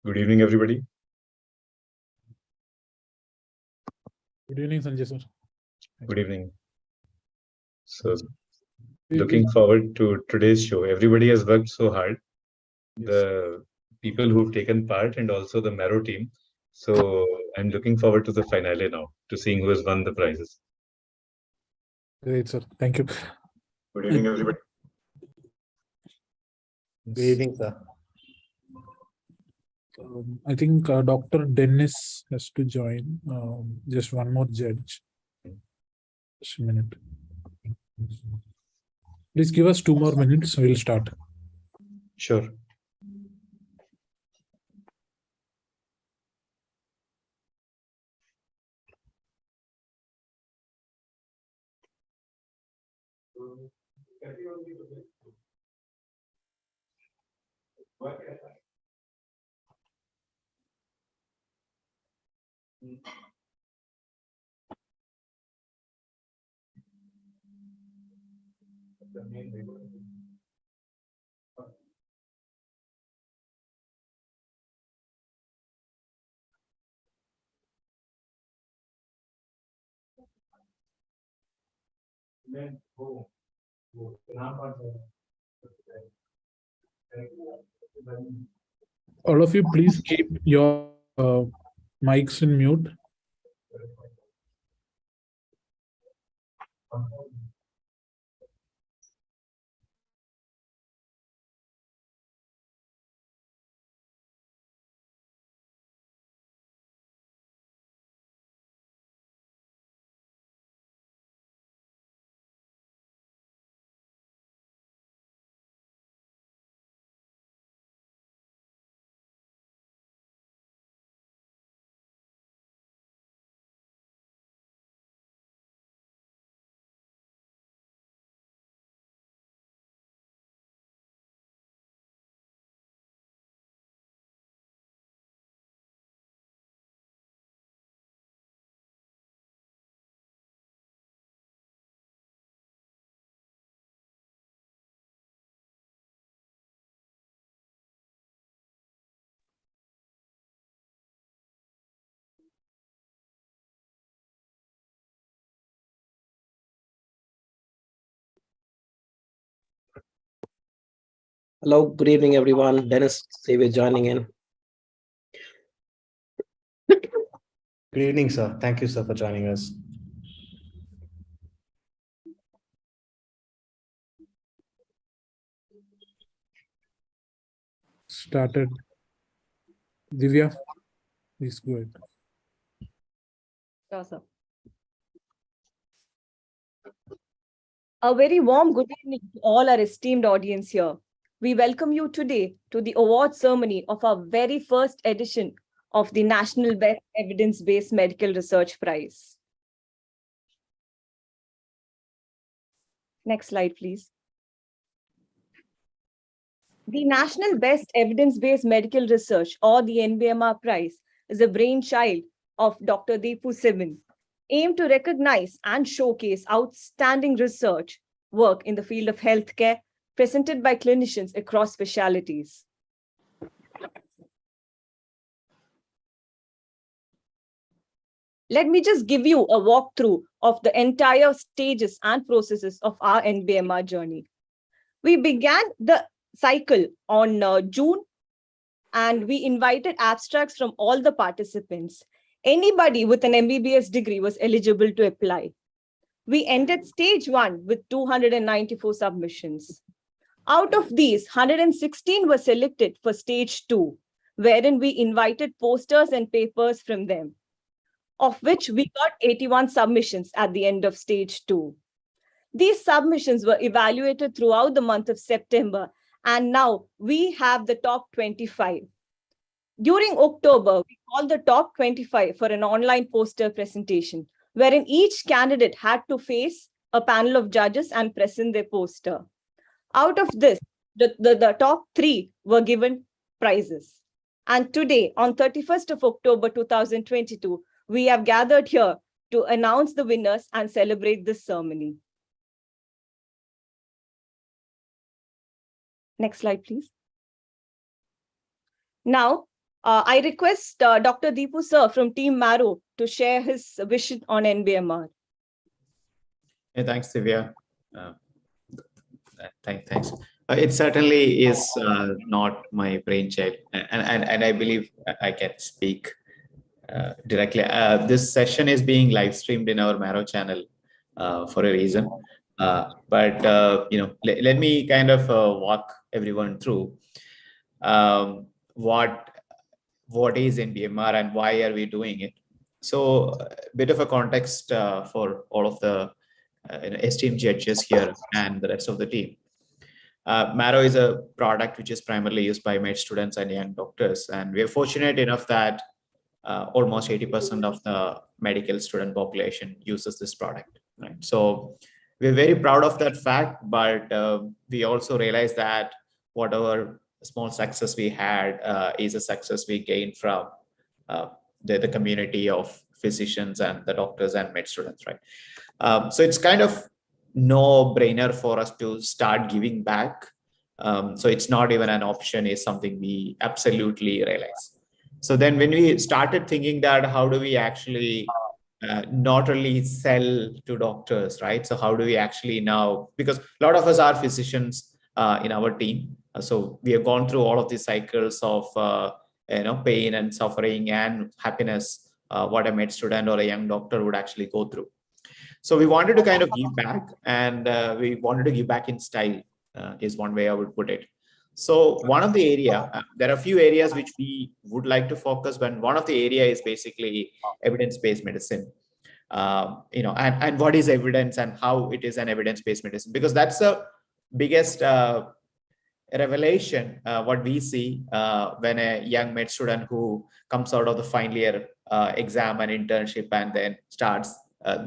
Good evening, everybody. Good evening, Sanjay sir. Good evening. So, looking forward to today's show. Everybody has worked so hard. Yes. The people who've taken part and also the Marrow team. So, I'm looking forward to the finale now, to seeing who has won the prizes. Great, sir. Thank you. Good evening, everybody. Good evening, sir. I think Dr. Dennis has to join. Just one more judge. Just a minute. Please give us 2 more minutes. We'll start. Sure. All of you, please keep your mics in mute. Hello, good evening, everyone. Dennis Xavier joining in. Good evening, sir. Thank you, sir, for joining us. Started. Divya, please go ahead. Sure, sir. A very warm good evening to all our esteemed audience here. We welcome you today to the award ceremony of our very first edition of the National Best Evidence-Based Medical Research Prize. Next slide, please. The National Best Evidence-Based Medical Research, or the NBEMR Prize, is a brainchild of Dr. Deepu Sivan, aimed to recognize and showcase outstanding research work in the field of healthcare presented by clinicians across specialties. Let me just give you a walkthrough of the entire stages and processes of our NBEMR journey. We began the cycle on June, and we invited abstracts from all the participants. Anybody with an MBBS degree was eligible to apply. We ended stage 1 with 294 submissions. Out of these, 116 were selected for stage 2, wherein we invited posters and papers from them, of which we got 81 submissions at the end of stage 2. These submissions were evaluated throughout the month of September, and now we have the top 25. During October, we called the top 25 for an online poster presentation, wherein each candidate had to face a panel of judges and present their poster. Out of this, the top 3 were given prizes. And today, on 31st of October 2022, we have gathered here to announce the winners and celebrate this ceremony. Next slide, please. Now, I request Dr. Deepu sir from Team Marrow to share his vision on NBEMR. Hey, thanks, Divya. Thanks. It certainly is not my brainchild, and I believe I can speak directly. This session is being live streamed in our Marrow channel for a reason. But let me kind of walk everyone through what is NBEMR and why are we doing it. So a bit of a context for all of the esteemed judges here and the rest of the team. Marrow is a product which is primarily used by med students and young doctors, and we are fortunate enough that almost 80% of the medical student population uses this product. Right? So we're very proud of that fact, but we also realize that whatever small success we had is a success we gained from the community of physicians and the doctors and med students, right? So it's kind of no-brainer for us to start giving back. So it's not even an option, is something we absolutely realize. So then when we started thinking that how do we actually not only sell to doctors, right? So how do we actually now, because a lot of us are physicians in our team. So we have gone through all of these cycles of pain and suffering and happiness, what a med student or a young doctor would actually go through. So we wanted to kind of give back, and we wanted to give back in style, is one way I would put it. So one of the area, there are a few areas which we would like to focus, but one of the area is basically evidence-based medicine. And what is evidence and how it is an evidence-based medicine, because that's the biggest revelation what we see when a young med student who comes out of the final year exam and internship and then starts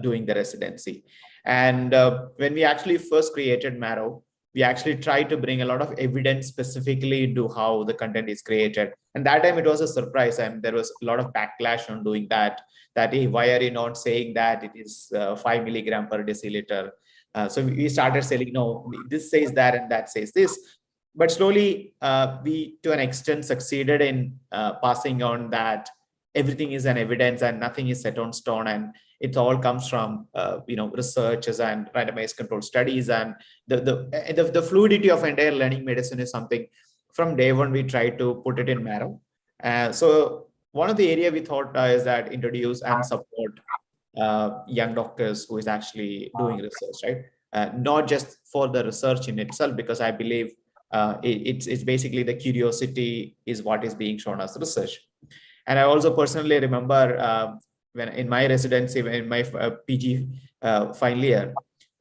doing the residency. And when we actually first created Marrow, we actually tried to bring a lot of evidence specifically into how the content is created. And that time it was a surprise, and there was a lot of backlash on doing that hey, why are you not saying that it is 5 milligram per deciliter? So we started saying, no, this says that and that says this. But slowly we, to an extent, succeeded in passing on that everything is an evidence and nothing is set on stone, and it all comes from researches and randomized controlled studies, and the fluidity of entire learning medicine is something from day one we tried to put it in Marrow. So one of the area we thought is that introduce and support young doctors who is actually doing research, right? Not just for the research in itself, because I believe it's basically the curiosity is what is being shown as research. And I also personally remember when in my residency, in my PG final year,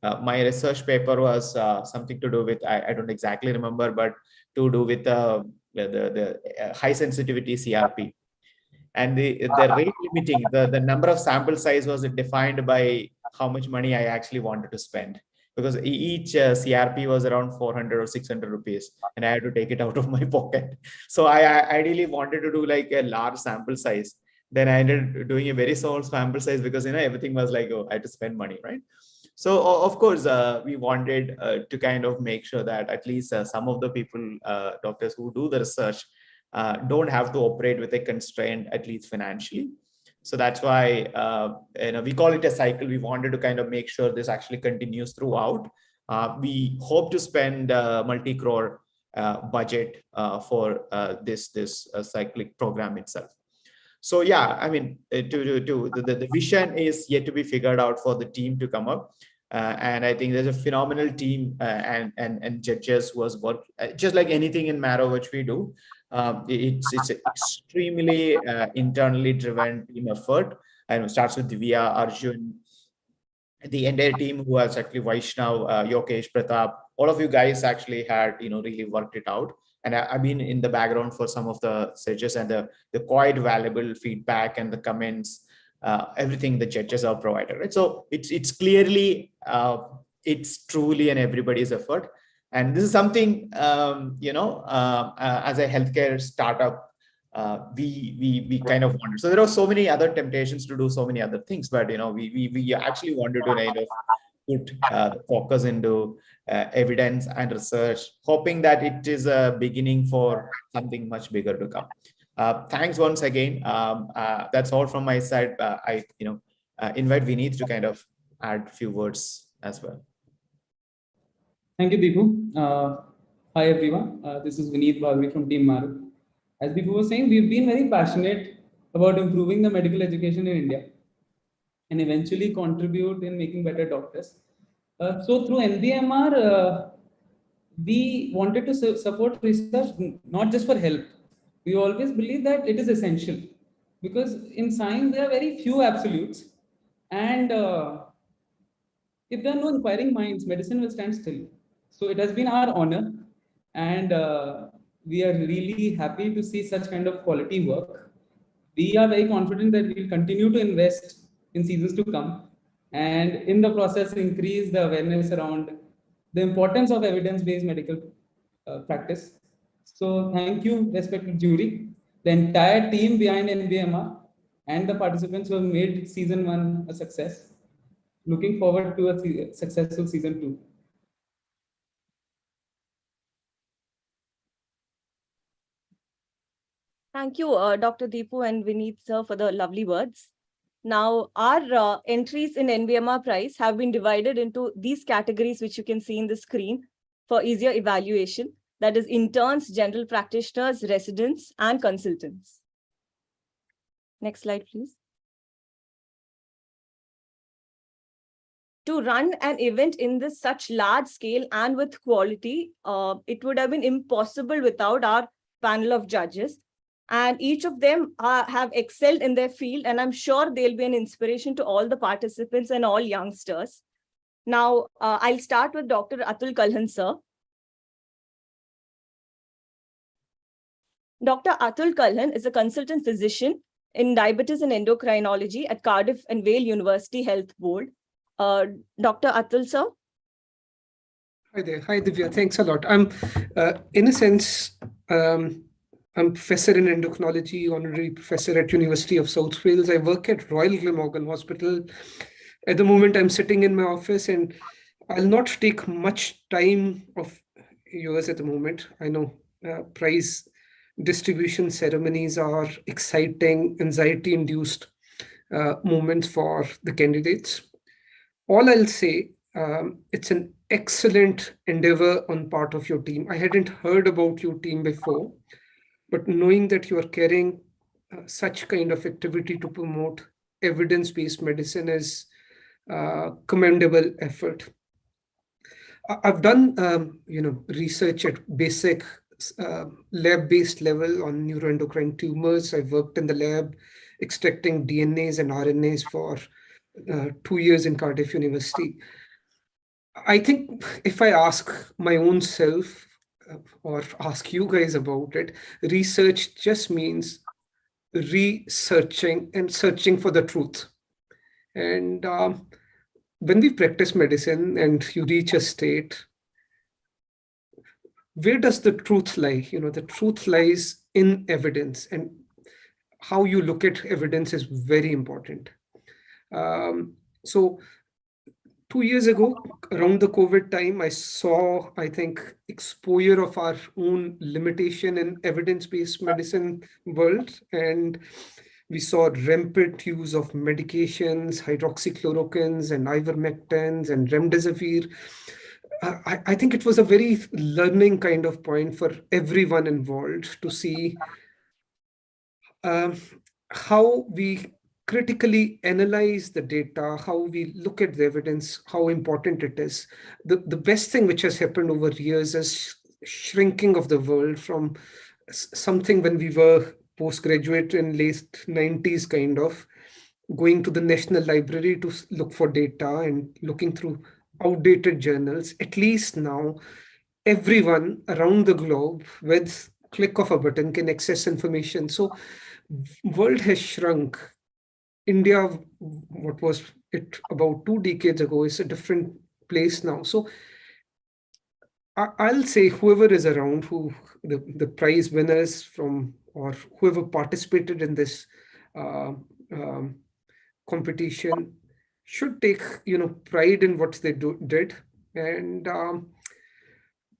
my research paper was something to do with, I don't exactly remember, but to do with the high sensitivity CRP. And the rate limiting, the number of sample size was defined by how much money I actually wanted to spend, because each CRP was around 400 or 600 rupees, and I had to take it out of my pocket. So I ideally wanted to do like a large sample size. Then I ended up doing a very small sample size because everything was like, oh, I had to spend money, right? So of course we wanted to kind of make sure that at least some of the people, doctors who do the research, don't have to operate with a constraint, at least financially. So that's why we call it a cycle. We wanted to kind of make sure this actually continues throughout. We hope to spend multi-crore budget for this cyclic program itself. So yeah, I mean, the vision is yet to be figured out for the team to come up. And I think there's a phenomenal team and judges who has worked, just like anything in Marrow, which we do. It's an extremely internally driven team effort, and it starts with Divya, Arjun, the entire team who has actually Vaishnav, Yokesh, Pratap. All of you guys actually had really worked it out. And I've been in the background for some of the searches and the quite valuable feedback and the comments, everything the judges have provided, right? So it's clearly, it's truly an everybody's effort. And this is something, as a healthcare startup, we kind of wanted. So there are so many other temptations to do so many other things, but we actually wanted to kind of put focus into evidence and research, hoping that it is a beginning for something much bigger to come. Thanks once again. That's all from my side. I invite Vineet to kind of add a few words as well. Thank you, Deepu. Hi, everyone. This is Vineet Bhalvi from Team Maru. As Deepu was saying, we've been very passionate about improving the medical education in India and eventually contribute in making better doctors. So through NBEMR, we wanted to support research not just for help. We always believe that it is essential because in science, there are very few absolutes. And if there are no inquiring minds, medicine will stand still. So it has been our honor. And we are really happy to see such kind of quality work. We are very confident that we will continue to invest in seasons to come and in the process increase the awareness around the importance of evidence-based medical practice. So thank you, respected jury, the entire team behind NBEMR and the participants who have made season 1 a success. Looking forward to a successful season 2. Thank you, Dr. Deepu and Vineet, sir, for the lovely words. Now, our entries in NBEMR prize have been divided into these categories, which you can see in the screen for easier evaluation. That is interns, general practitioners, residents, and consultants. Next slide, please. To run an event in this such large scale and with quality, it would have been impossible without our panel of judges. And each of them have excelled in their field, and I'm sure they'll be an inspiration to all the participants and all youngsters. Now, I'll start with Dr. Atul Kalhan, sir. Dr. Atul Kalhan is a consultant physician in diabetes and endocrinology at Cardiff and Vale University Health Board. Dr. Atul, sir. Hi there. Hi, Divya. Thanks a lot. I'm, in a sense, I'm professor in endocrinology, honorary professor at University of South Wales. I work at Royal Glamorgan Hospital. At the moment, I'm sitting in my office, and I'll not take much time of yours at the moment. I know prize distribution ceremonies are exciting, anxiety-induced moments for the candidates. All I'll say, it's an excellent endeavor on part of your team. I hadn't heard about your team before, but knowing that you are carrying such kind of activity to promote evidence-based medicine is commendable effort. I've done, research at basic lab-based level on neuroendocrine tumors. I've worked in the lab extracting DNAs and RNAs for 2 years in Cardiff University. I think if I ask my own self or ask you guys about it, research just means researching and searching for the truth. And when we practice medicine and you reach a state, where does the truth lie? The truth lies in evidence, and how you look at evidence is very important. So 2 years ago, around the COVID time, I saw, I think, exposure of our own limitation in evidence-based medicine world. And we saw rampant use of medications, hydroxychloroquines and ivermectins and remdesivir. I think it was a very learning kind of point for everyone involved to see how we critically analyze the data, how we look at the evidence, how important it is. The best thing which has happened over years is shrinking of the world from something when we were postgraduate in late 90s, kind of going to the National Library to look for data and looking through outdated journals. At least now, everyone around the globe with click of a button can access information. So world has shrunk. India, what was it about 2 decades ago, is a different place now. So I'll say whoever is around, who the prize winners from, or whoever participated in this competition should take pride in what they did. And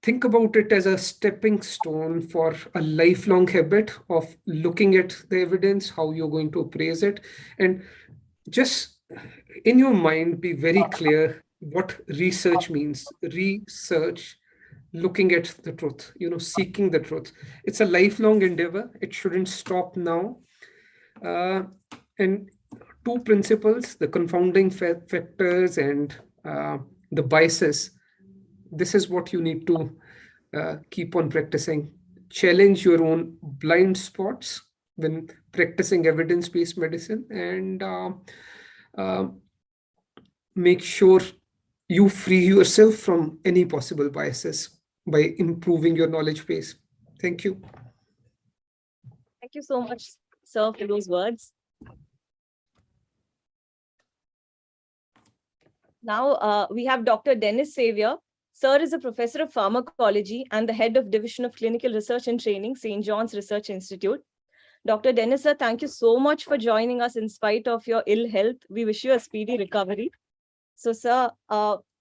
think about it as a stepping stone for a lifelong habit of looking at the evidence, how you're going to appraise it, and just in your mind be very clear what research means. Research, looking at the truth, seeking the truth. It's a lifelong endeavor. It shouldn't stop now. And two principles, the confounding factors and the biases. This is what you need to keep on practicing. Challenge your own blind spots when practicing evidence-based medicine, and make sure you free yourself from any possible biases by improving your knowledge base. Thank you. Thank you so much, sir, for those words. Now we have Dr. Dennis Xavier. Sir is a professor of pharmacology and the head of Division of Clinical Research and Training, St. John's Research Institute. Dr. Dennis, sir, thank you so much for joining us in spite of your ill health. We wish you a speedy recovery. So, sir,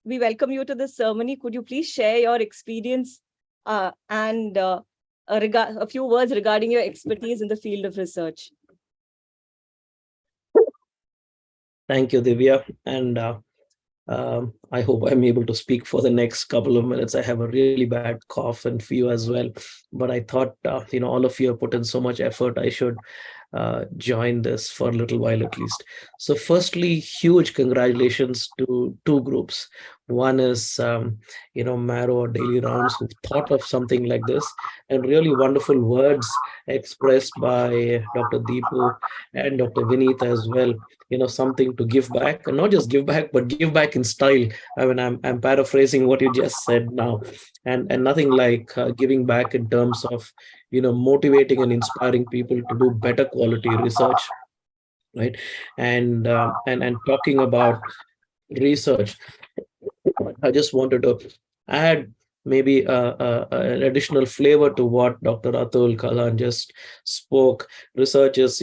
we welcome you to this ceremony. Could you please share your experience and a few words regarding your expertise in the field of research? Thank you, Divya. And I hope I'm able to speak for the next couple of minutes. I have a really bad cough and fever as well, but I thought, all of you have put in so much effort. I should join this for a little while at least. So firstly, huge congratulations to two groups. One is, Marrow or Daily Rounds, who thought of something like this, and really wonderful words expressed by Dr. Deepu and Dr. Vineet as well. Something to give back, and not just give back, but give back in style. I mean, I'm paraphrasing what you just said now, and nothing like giving back in terms of, motivating and inspiring people to do better quality research, right? And talking about research, I just wanted to add maybe an additional flavor to what Dr. Atul Kalan just spoke. Research is,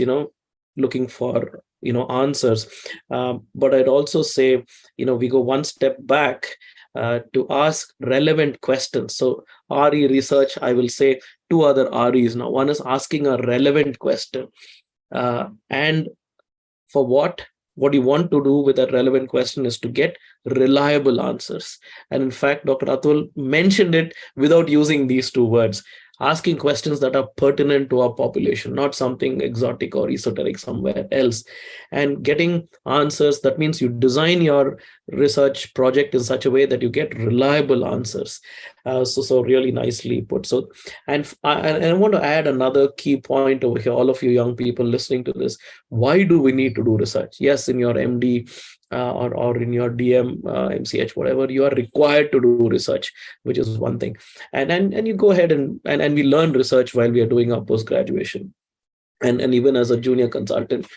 looking for, answers. But I'd also say, we go one step back to ask relevant questions. So RE research, I will say two other REs now. One is asking a relevant question. And for what you want to do with that relevant question is to get reliable answers. And in fact, Dr. Atul mentioned it without using these two words. Asking questions that are pertinent to our population, not something exotic or esoteric somewhere else. And getting answers, that means you design your research project in such a way that you get reliable answers. So really nicely put. So, and I want to add another key point over here, all of you young people listening to this. Why do we need to do research? Yes, in your MD, or in your DM, MCH, whatever, you are required to do research, which is one thing. And you go ahead and we learn research while we are doing our post-graduation. And even as a junior consultant.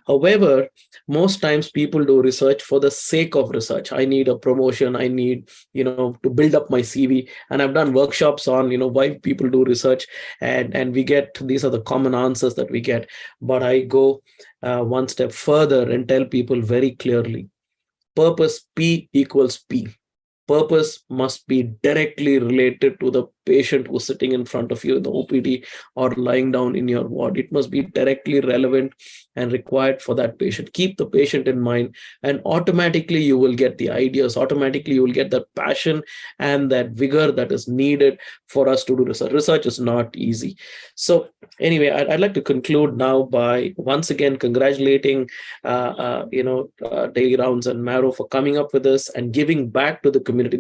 However, most times people do research for the sake of research. I need a promotion. I need, to build up my CV. And I've done workshops on, why people do research. And we get, these are the common answers that we get. But I go one step further and tell people very clearly, purpose P equals P. Purpose must be directly related to the patient who's sitting in front of you in the OPD or lying down in your ward. It must be directly relevant and required for that patient. Keep the patient in mind, and automatically you will get the ideas. Automatically you will get that passion and that vigor that is needed for us to do research. Research is not easy. So anyway, I'd like to conclude now by once again congratulating Daily Rounds and Marrow for coming up with this and giving back to the community.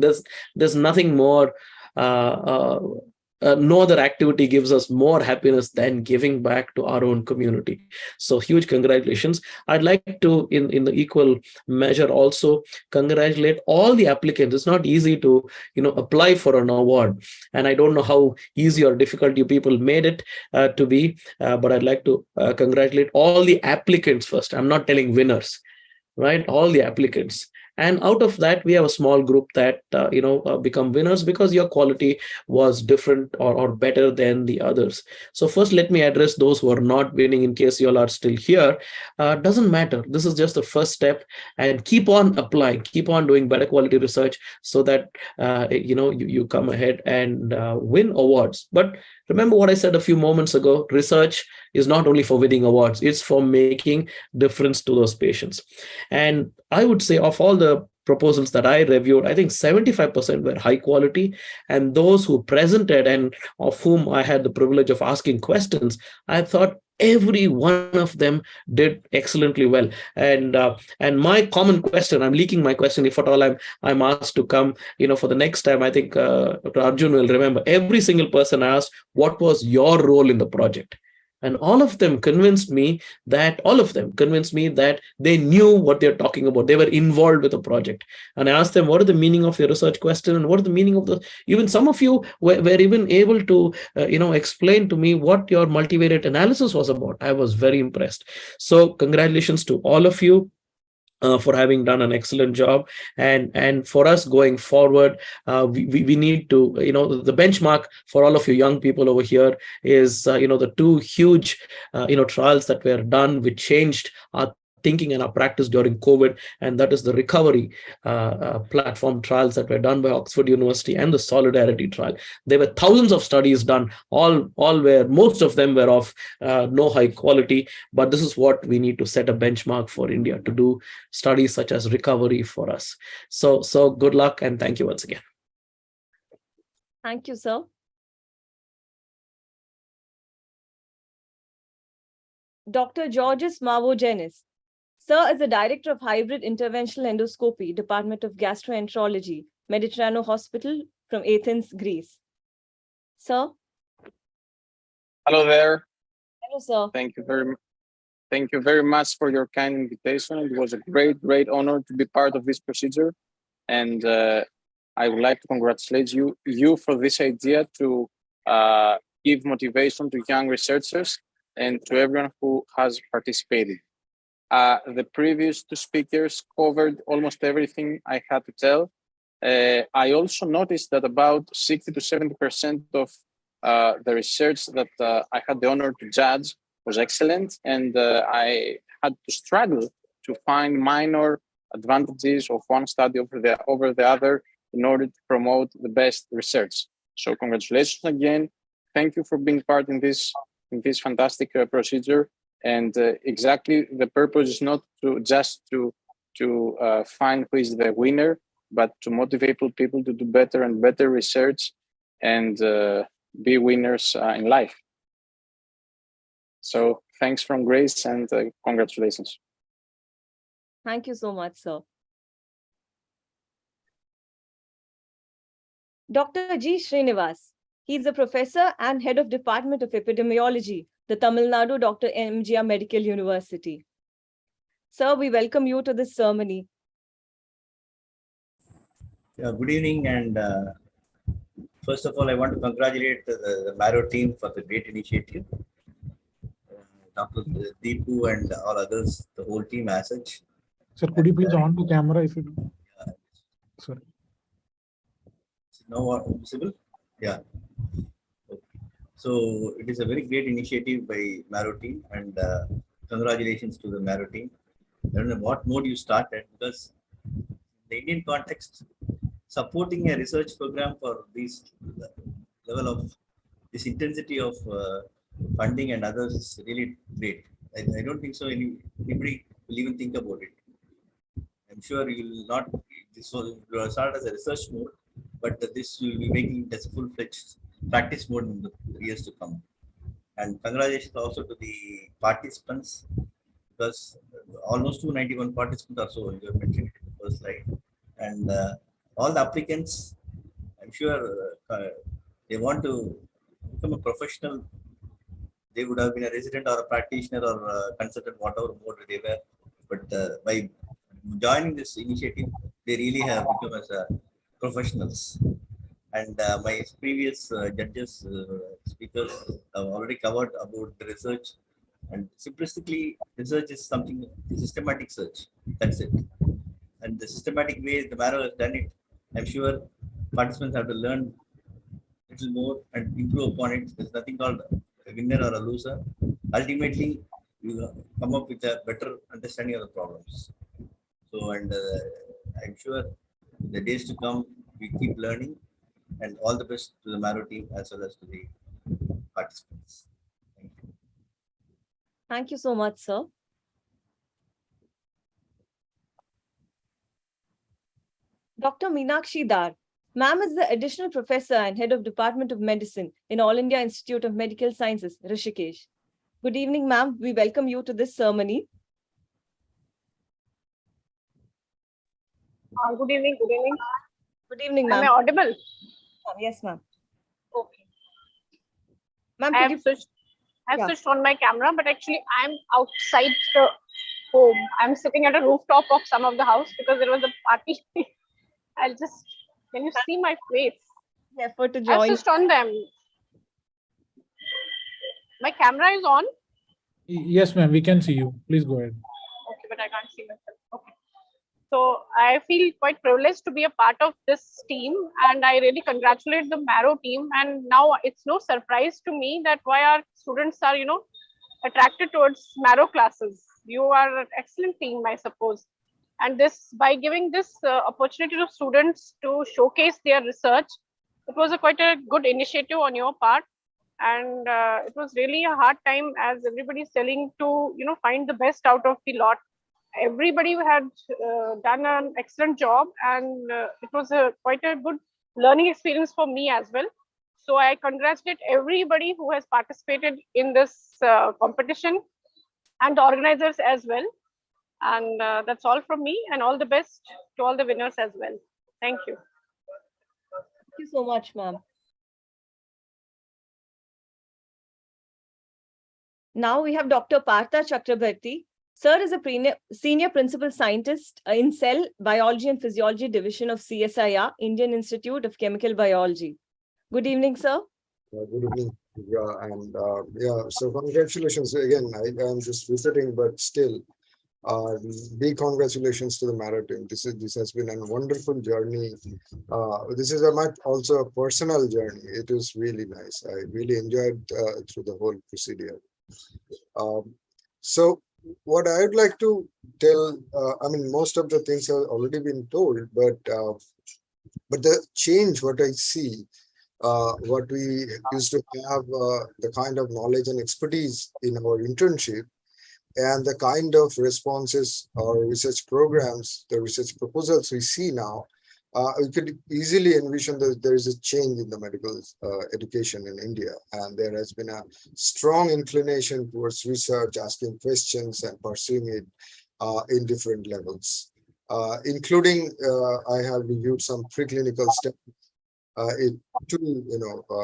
There's nothing more. No other activity gives us more happiness than giving back to our own community. So huge congratulations. I'd like to, in the equal measure, also congratulate all the applicants. It's not easy to, apply for an award. And I don't know how easy or difficult you people made it to be, but I'd like to congratulate all the applicants first. I'm not telling winners, right? All the applicants. And out of that, we have a small group that, become winners because your quality was different or better than the others. So first, let me address those who are not winning in case you all are still here. Doesn't matter. This is just the first step, and keep on applying, keep on doing better quality research so that, you come ahead and win awards. But remember what I said a few moments ago, research is not only for winning awards, it's for making difference to those patients. And I would say of all the proposals that I reviewed, I think 75% were high quality. And those who presented and of whom I had the privilege of asking questions, I thought every one of them did excellently well. And my common question, I'm leaking my question if at all I'm asked to come, for the next time. I think Arjun will remember every single person asked, what was your role in the project? And all of them convinced me that they knew what they're talking about. They were involved with the project. And I asked them, what is the meaning of your research question? And what is the meaning of even some of you were even able to, explain to me what your multivariate analysis was about. I was very impressed. So congratulations to all of you. For having done an excellent job, and for us going forward, we need to, the benchmark for all of you young people over here is, the two huge, trials that were done, which changed our thinking and our practice during COVID, and that is the recovery platform trials that were done by Oxford University and the Solidarity trial. There were thousands of studies done, all were, most of them were of no high quality, but this is what we need to set a benchmark for India to do studies such as recovery for us. So good luck and thank you once again. Thank you, sir. Dr. Georges Mavogenis. Sir is the Director of Hybrid Interventional Endoscopy, Department of Gastroenterology, Mediterranean Hospital from Athens, Greece. Sir? Hello there. Hello, sir. Thank you very much for your kind invitation. It was a great honor to be part of this procedure. And I would like to congratulate you for this idea to give motivation to young researchers and to everyone who has participated. The previous two speakers covered almost everything I had to tell. I also noticed that about 60 to 70% of the research that I had the honor to judge was excellent, and I had to struggle to find minor advantages of one study over the other in order to promote the best research. So congratulations again. Thank you for being part in this fantastic procedure. And exactly the purpose is not to find who is the winner, but to motivate people to do better and better research and be winners in life. So thanks from Grace and congratulations. Thank you so much, sir. Dr. G. Srinivas. He's a professor and head of Department of Epidemiology, the Tamil Nadu Dr. MGR Medical University. Sir, we welcome you to this ceremony. Yeah, good evening, and first of all, I want to congratulate the Marrow team for the great initiative. Dr. Deepu and all others, the whole team as such. Sir, could you please on to camera if you do? Yeah. Sorry. Now visible? Yeah. Okay. So it is a very great initiative by Marrow team, and congratulations to the Marrow team. I don't know what mode you started, because in the Indian context, supporting a research program for this level of this intensity of funding and others is really great. I don't think so anybody will even think about it. I'm sure you will not, this will start as a research mode, but this will be making it as a full-fledged practice mode in the years to come. And congratulations also to the participants, because almost 291 participants or so, you have mentioned it in the first slide. And all the applicants, I'm sure they want to become a professional. They would have been a resident or a practitioner or a consultant, whatever mode they were. But by joining this initiative, they really have become as professionals. And my previous judges, speakers have already covered about the research. And simplistically, research is something, systematic search. That's it. and the systematic way the Marrow has done it, I'm sure participants have to learn a little more and improve upon it. There's nothing called a winner or a loser. Ultimately, you come up with a better understanding of the problems. So, and I'm sure the days to come, we keep learning, and all the best to the Marrow team as well as to the participants. Thank you. Thank you so much, sir. Dr. Meenakshi Dar. Ma'am is the additional professor and head of Department of Medicine in All India Institute of Medical Sciences, Rishikesh. Good evening, ma'am. We welcome you to this ceremony. Good evening. Good evening. Good evening, Am ma'am. I audible? Yes, ma'am. Okay. Ma'am, I could have you... switched on my camera, but actually I'm outside the home. I'm sitting at a rooftop of some of the house because there was a party. I'll just, can you see my face? Effort to I've join. switched on them. My camera is on. Yes, ma'am, we can see you. Please go ahead. Okay, but I can't see myself. Okay. So I feel quite privileged to be a part of this team, and I really congratulate the Marrow team. And now it's no surprise to me that why our students are, attracted towards Marrow classes. You are an excellent team, I suppose. And this, by giving this opportunity to students to showcase their research, it was quite a good initiative on your part. And it was really a hard time, as everybody is telling, to find the best out of the lot. Everybody had done an excellent job, and it was quite a good learning experience for me as well. So I congratulate everybody who has participated in this competition and the organizers as well. And that's all from me, and all the best to all the winners as well. Thank you. Thank you so much, ma'am. Now we have Dr. Partha Chakrabarti. Sir is a senior principal scientist in Cell Biology and Physiology Division of CSIR, Indian Institute of Chemical Biology. Good evening, sir. Good evening. So congratulations again. I'm just visiting, but still, big congratulations to the Marrow team. This has been a wonderful journey. This is also a personal journey. It was really nice. I really enjoyed through the whole procedure. So what I would like to tell, most of the things have already been told, but the change, what I see, what we used to have, the kind of knowledge and expertise in our internship, and the kind of responses or research programs, the research proposals we see now, we could easily envision that there is a change in the medical education in India. And there has been a strong inclination towards research, asking questions and pursuing it in different levels, including I have reviewed some preclinical studies to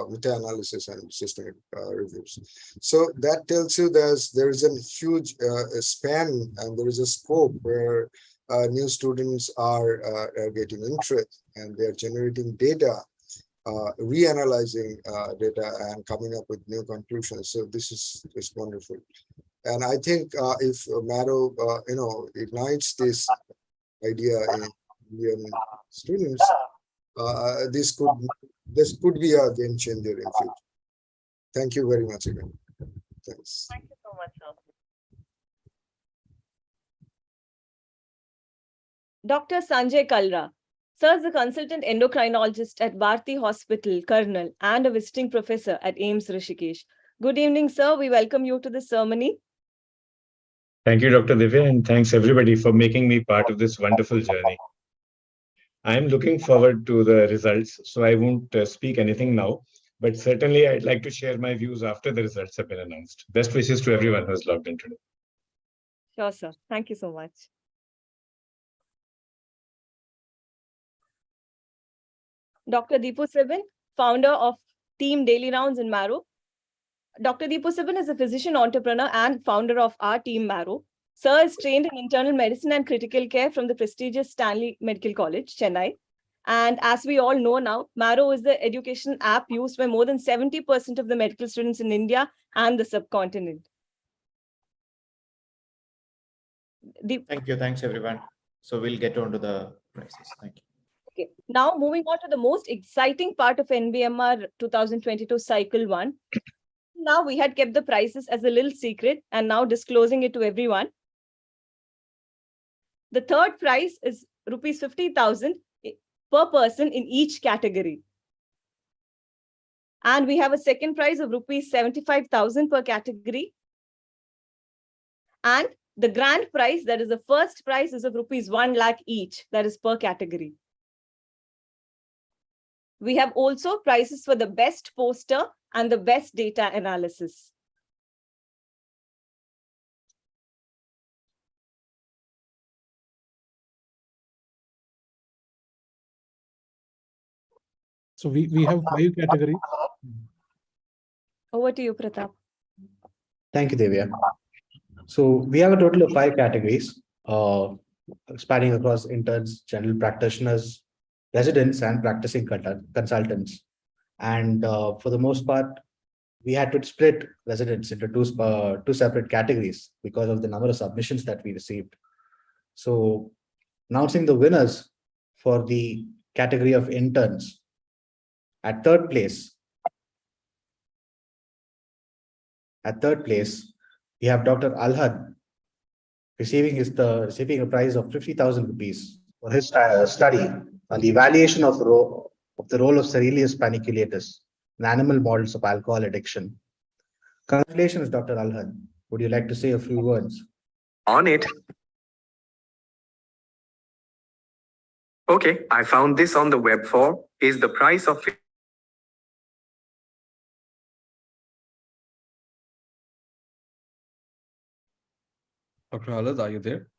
meta-analysis and systematic reviews. So that tells you there is a huge span, and there is a scope where new students are getting interest, and they are generating data, reanalyzing data, and coming up with new conclusions. So this is wonderful. And I think if Marrow ignites this idea in Indian students, this could be a game changer in future. Thank you very much again. Thanks. Thank you so much, sir. Dr. Sanjay Kalra. Sir is a consultant endocrinologist at Bharti Hospital, Karnal, and a visiting professor at AIIMS Rishikesh. Good evening, sir. We welcome you to this ceremony. Thank you, Dr. Divya, and thanks everybody for making me part of this wonderful journey. I'm looking forward to the results, so I won't speak anything now, but certainly I'd like to share my views after the results have been announced. Best wishes to everyone who has logged in today. Sure, sir. Thank you so much. Dr. Deepu Sibin, founder of Team Daily Rounds in Marrow. Dr. Deepu Sibin is a physician entrepreneur and founder of our Team Marrow. Sir is trained in internal medicine and critical care from the prestigious Stanley Medical College, Chennai. And as we all know now, Marrow is the education app used by more than 70% of the medical students in India and the subcontinent. Thank you. Thanks, everyone. So we'll get on to the prices. Thank you. Okay, now moving on to the most exciting part of NBEMR 2022 Cycle 1. Now we had kept the prices as a little secret and now disclosing it to everyone. The third prize is rupees 50,000 per person in each category. And we have a second prize of rupees 75,000 per category. And the grand prize, that is the first prize, is of rupees 1 lakh each, that is per category. We have also prizes for the best poster and the best data analysis. So we have 5 categories. Over to you, Pratap. Thank you, Divya. So we have a total of 5 categories, spanning across interns, general practitioners, residents, and practicing consultants. And for the most part, we had to split residents into two separate categories because of the number of submissions that we received. So announcing the winners for the category of interns. At third place, we have Dr. Alhad receiving a prize of 50,000 rupees for his study on the evaluation of the role of Cerelius paniculatus in animal models of alcohol addiction. Congratulations, Dr. Alhad. Would you like to say a few words? On it. Okay, I found this on the web form. Is the price of Dr. Alad, are you there?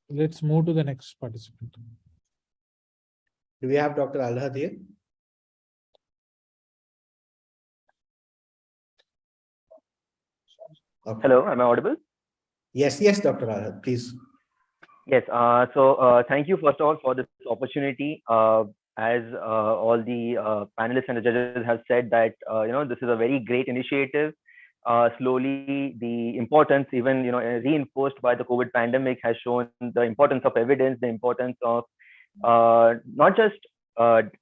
Let's move to the next participant. Do we have Dr. Alhad here? Okay. Hello, am I audible? Yes, Dr. Alhad, please. Yes, thank you first of all for this opportunity. As all the panelists and the judges have said that, this is a very great initiative. Slowly, the importance, even reinforced by the COVID pandemic, has shown the importance of evidence, the importance of not just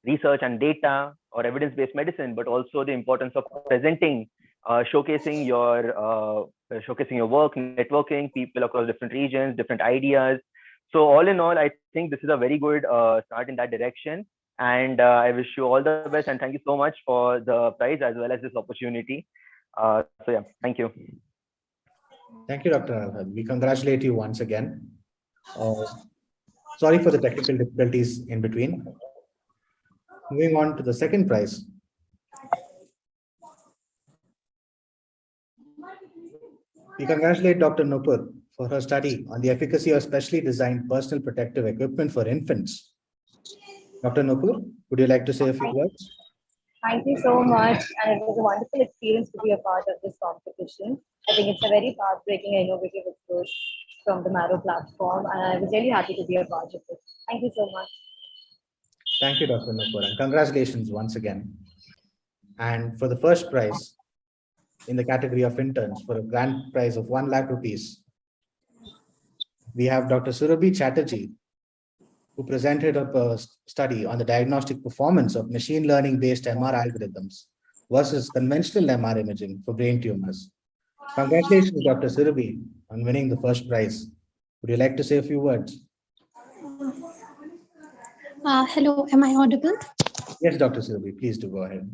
research and data or evidence-based medicine, but also the importance of presenting, showcasing your work, networking people across different regions, different ideas. So all in all, I think this is a very good start in that direction. And I wish you all the best and thank you so much for the prize as well as this opportunity. So yeah, thank you. Thank you, Dr. Alhad. We congratulate you once again. Sorry for the technical difficulties in between. Moving on to the second prize. We congratulate Dr. Nupur for her study on the efficacy of specially designed personal protective equipment for infants. Dr. Nupur, would you like to say a few words? Thank you so much. And it was a wonderful experience to be a part of this competition. I think it's a very path-breaking and innovative approach from the Marrow platform. And I was really happy to be a part of it. Thank you so much. Thank you, Dr. Nupur, and congratulations once again. And for the first prize in the category of interns for a grand prize of 1 lakh rupees, we have Dr. Surabhi Chatterjee, who presented a study on the diagnostic performance of machine learning-based MR algorithms versus conventional MR imaging for brain tumors. Congratulations, Dr. Surabhi, on winning the first prize. Would you like to say a few words? Hello, am I audible? Yes, Dr. Surabhi, please do go ahead.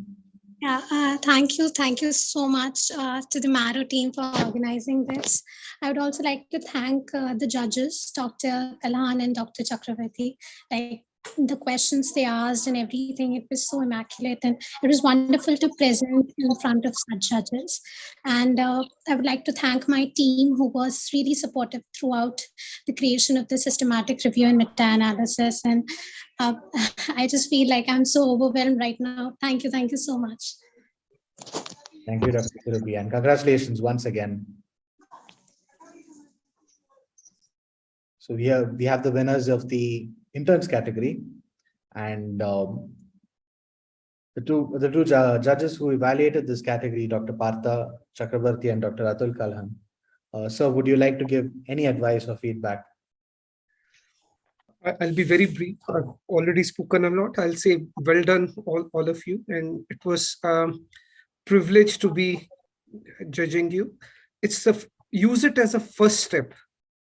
Yeah, thank you so much to the Marrow team for organizing this. I would also like to thank the judges, Dr. Kalhan and Dr. Chakravarti. Like the questions they asked and everything, it was so immaculate and it was wonderful to present in front of such judges. And I would like to thank my team who was really supportive throughout the creation of the systematic review and meta-analysis. And I just feel like I'm so overwhelmed right now. Thank you so much. Thank you, Dr. Surabhi, and congratulations once again. So we have the winners of the interns category, and The two judges who evaluated this category, Dr. Partha Chakrabarti and Dr. Atul Kalhan. Sir, would you like to give any advice or feedback? I'll be very brief. I've already spoken a lot. I'll say well done, all of you. And it was privilege to be judging you. Use it as a first step.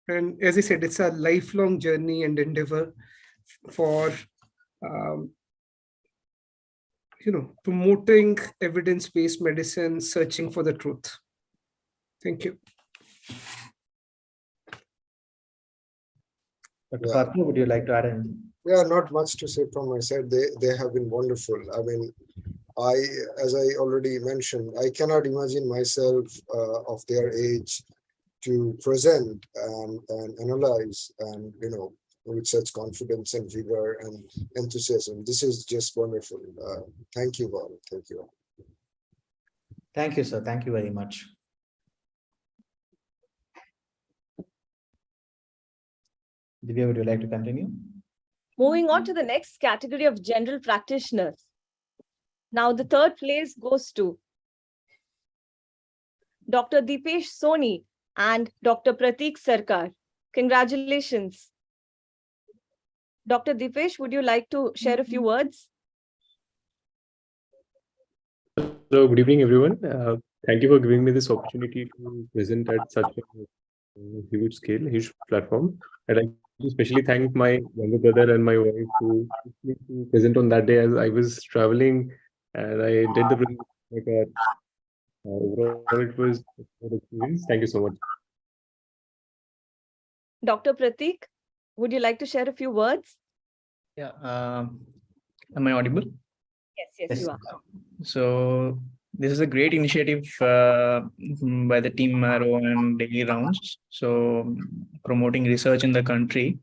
And as I said, it's a lifelong journey and endeavor for promoting evidence-based medicine, searching for the truth. Thank you. Dr. Partha, would you like to add anything? Yeah, not much to say from my side. They have been wonderful. I mean, as I already mentioned, I cannot imagine myself of their age to present and analyze and with such confidence and vigor and enthusiasm. This is just wonderful. Thank you all. Thank you all. Thank you, sir. Thank you very much. Divya, would you like to continue? Moving on to the next category of general practitioners. Now the third place goes to Dr. Dipesh Soni and Dr. Pratik Sarkar. Congratulations. Dr. Dipesh, would you like to share a few words? Hello, good evening, everyone. Thank you for giving me this opportunity to present at such a huge scale, huge platform. I'd like to especially thank my younger brother and my wife who asked me to present on that day as I was traveling and I did the presentation. Overall, it was a good experience. Thank you so much. Dr. Pratik, would you like to share a few words? Yeah. Am I audible? Yes, you are. So this is a great initiative by the team Marrow and Daily Rounds. So promoting research in the country.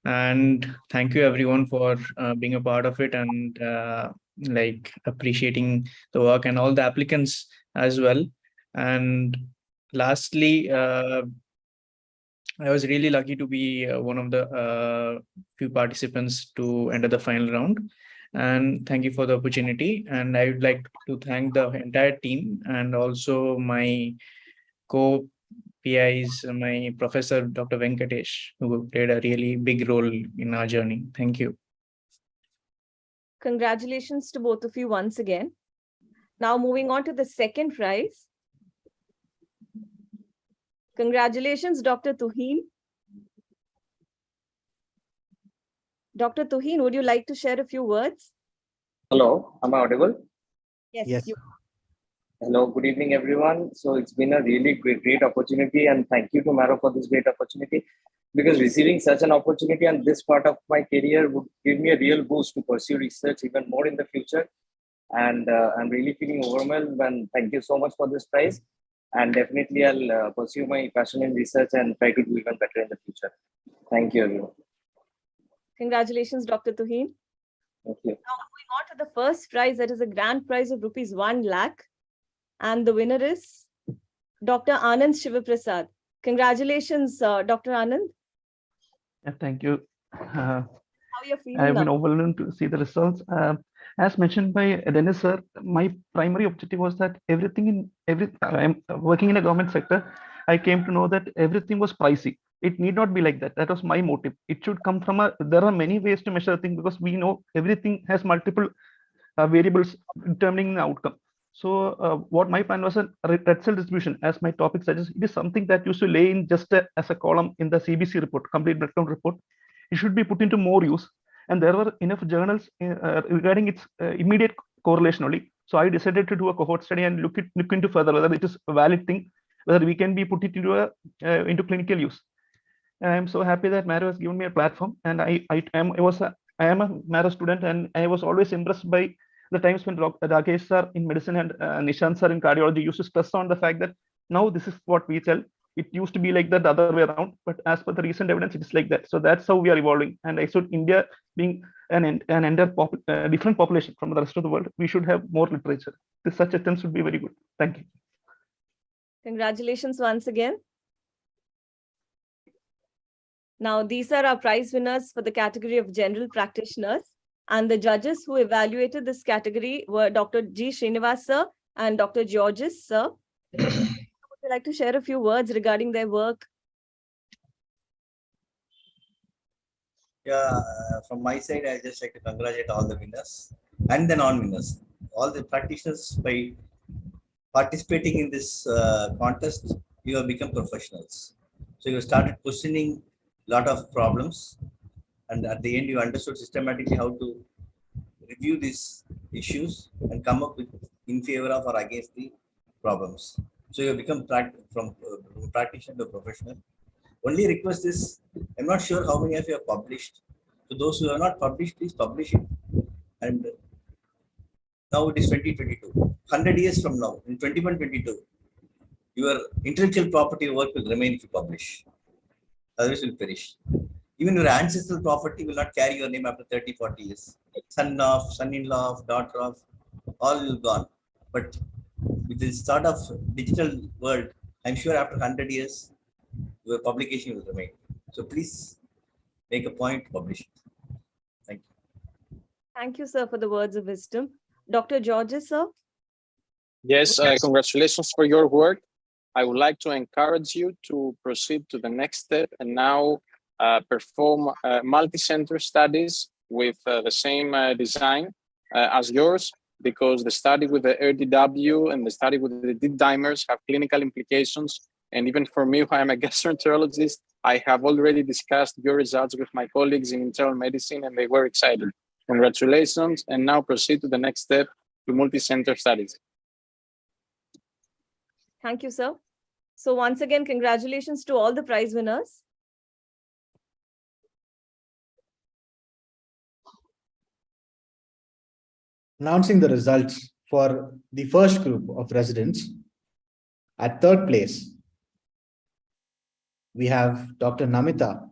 And thank you everyone for being a part of it and like appreciating the work and all the applicants as well. And lastly, I was really lucky to be one of the few participants to enter the final round. And thank you for the opportunity. And I would like to thank the entire team and also my co-PIs, my professor, Dr. Venkatesh, who played a really big role in our journey. Thank you. Congratulations to both of you once again. Now moving on to the second prize. Congratulations, Dr. Tuhin. Dr. Tuhin, would you like to share a few words? Hello, am I audible? Yes. Hello, good evening, everyone. So it's been a really great opportunity, and thank you to Marrow for this great opportunity, because receiving such an opportunity on this part of my career would give me a real boost to pursue research even more in the future. And I'm really feeling overwhelmed, and thank you so much for this prize. And definitely I'll pursue my passion in research and try to do even better in the future. Thank you, everyone. Congratulations, Dr. Tuhin. Thank you. Now moving on to the first prize, that is a grand prize of rupees 1 lakh. And the winner is Dr. Anand Shivaprasad. Congratulations, Dr. Anand. Yeah, thank you. How are you feeling I've now? been overwhelmed to see the results. As mentioned by Dennis sir, my primary objective was that I'm working in a government sector. I came to know that everything was pricey. It need not be like that. That was my motive. It should come from there are many ways to measure things, because we know everything has multiple variables determining the outcome. So what my plan was a red cell distribution, as my topic suggests. It is something that used to lay in just as a column in the CBC report, complete blood count report. It should be put into more use. And there were enough journals regarding its immediate correlation only. So I decided to do a cohort study and look into further whether it is a valid thing, whether we can be put it into clinical use. And I'm so happy that Marrow has given me a platform. And I am a Marrow student, and I was always impressed by the times when Rakesh sir in medicine and Nishant sir in cardiology used to stress on the fact that now this is what we tell. It used to be like that the other way around, but as per the recent evidence, it is like that. So that's how we are evolving. And I should, India being an entire different population from the rest of the world, we should have more literature. Such attempts would be very good. Thank you. Congratulations once again. Now, these are our prize winners for the category of general practitioners. And the judges who evaluated this category were Dr. G. Srinivas sir and Dr. Georges sir. Would you like to share a few words regarding their work? Yeah, from my side, I just like to congratulate all the winners and the non-winners, all the practitioners. By participating in this contest, you have become professionals. So you started questioning a lot of problems, and at the end, you understood systematically how to review these issues and come up with in favor of or against the problems. So you have become from practitioner to professional. Only request is, I'm not sure how many of you have published. So those who have not published, please publish it. And now it is 2022. 100 years from now, in 2122, your intellectual property work will remain if you publish. Otherwise, it will perish. Even your ancestral property will not carry your name after 30, 40 years. Son of, son-in-law of, daughter of, all will gone. But with this sort of digital world, I'm sure after 100 years, your publication will remain. So please make a point to publish it. Thank you. Thank you, sir, for the words of wisdom. Dr. Georges, sir? Yes, congratulations for your work. I would like to encourage you to proceed to the next step and now perform multi-center studies with the same design as yours, because the study with the RDW and the study with the D-dimers have clinical implications. And even for me, who I am a gastroenterologist, I have already discussed your results with my colleagues in internal medicine, and they were excited. Congratulations, and now proceed to the next step, to multi-center studies. Thank you, sir. So once again, congratulations to all the prize winners. Announcing the results for the first group of residents. At third place, we have Dr. Namita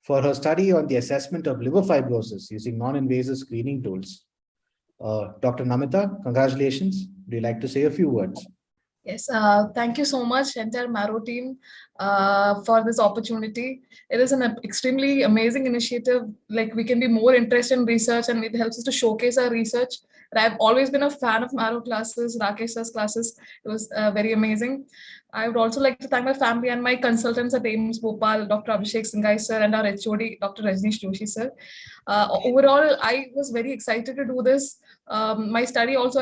for her study on the assessment of liver fibrosis using non-invasive screening tools. Dr. Namita, congratulations. Would you like to say a few words? Yes, thank you so much, entire Marrow team, for this opportunity. It is an extremely amazing initiative. Like, we can be more interested in research, and it helps us to showcase our research. And I've always been a fan of Marrow classes, Rakesh's classes. It was very amazing. I would also like to thank my family and my consultants at AIMS Bhopal, Dr. Abhishek Singhai sir, and our HOD, Dr. Rajneesh Joshi sir. Overall, I was very excited to do this. My study also,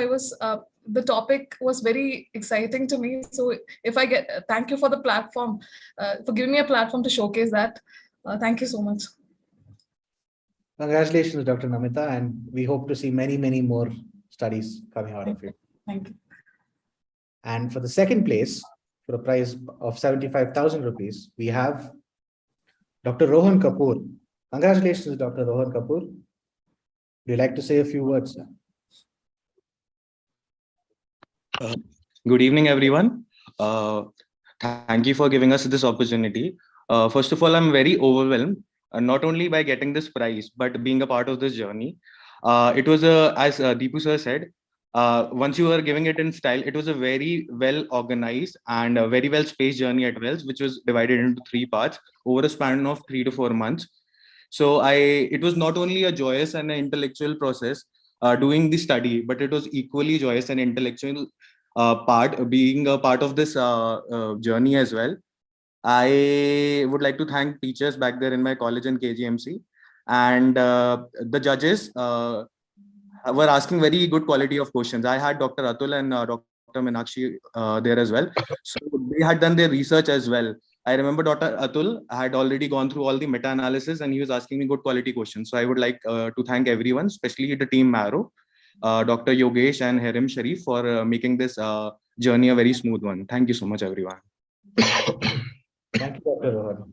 the topic was very exciting to me. So if I get, thank you for the platform, for giving me a platform to showcase that. Thank you so much. Congratulations, Dr. Namita, and we hope to see many, many more studies coming out of it. Thank you. And for the second place, for a prize of 75,000 rupees, we have Dr. Rohan Kapoor. Congratulations, Dr. Rohan Kapoor. Would you like to say a few words, sir? Good evening, everyone. Thank you for giving us this opportunity. First of all, I'm very overwhelmed, not only by getting this prize, but being a part of this journey. It was, as Deepu sir said, once you were giving it in style, it was a very well organized and a very well spaced journey at Wells, which was divided into 3 parts over a span of 3 to 4 months. So it was not only a joyous and an intellectual process doing the study, but it was equally joyous and intellectual being a part of this journey as well. I would like to thank teachers back there in my college in KGMC, and the judges were asking very good quality of questions. I had Dr. Atul and Dr. Meenakshi there as well. So they had done their research as well. I remember Dr. Atul had already gone through all the meta-analysis, and he was asking me good quality questions. So I would like to thank everyone, especially the team Marrow, Dr. Yogesh and Harim Sharif for making this journey a very smooth one. Thank you so much, everyone. Thank you, Dr. Rohan.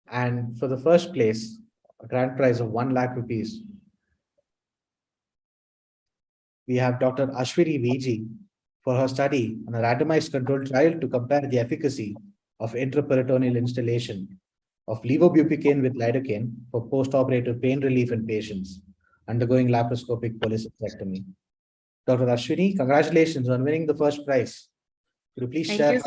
And for the first place, a grand prize of 1 lakh rupees, we have Dr. Ashwini VG for her study on a randomized controlled trial to compare the efficacy of intraperitoneal installation of levobupican with lidocaine for post-operative pain relief in patients undergoing laparoscopic cholecystectomy. Dr. Ashwini, congratulations on winning the first prize. Could you please share?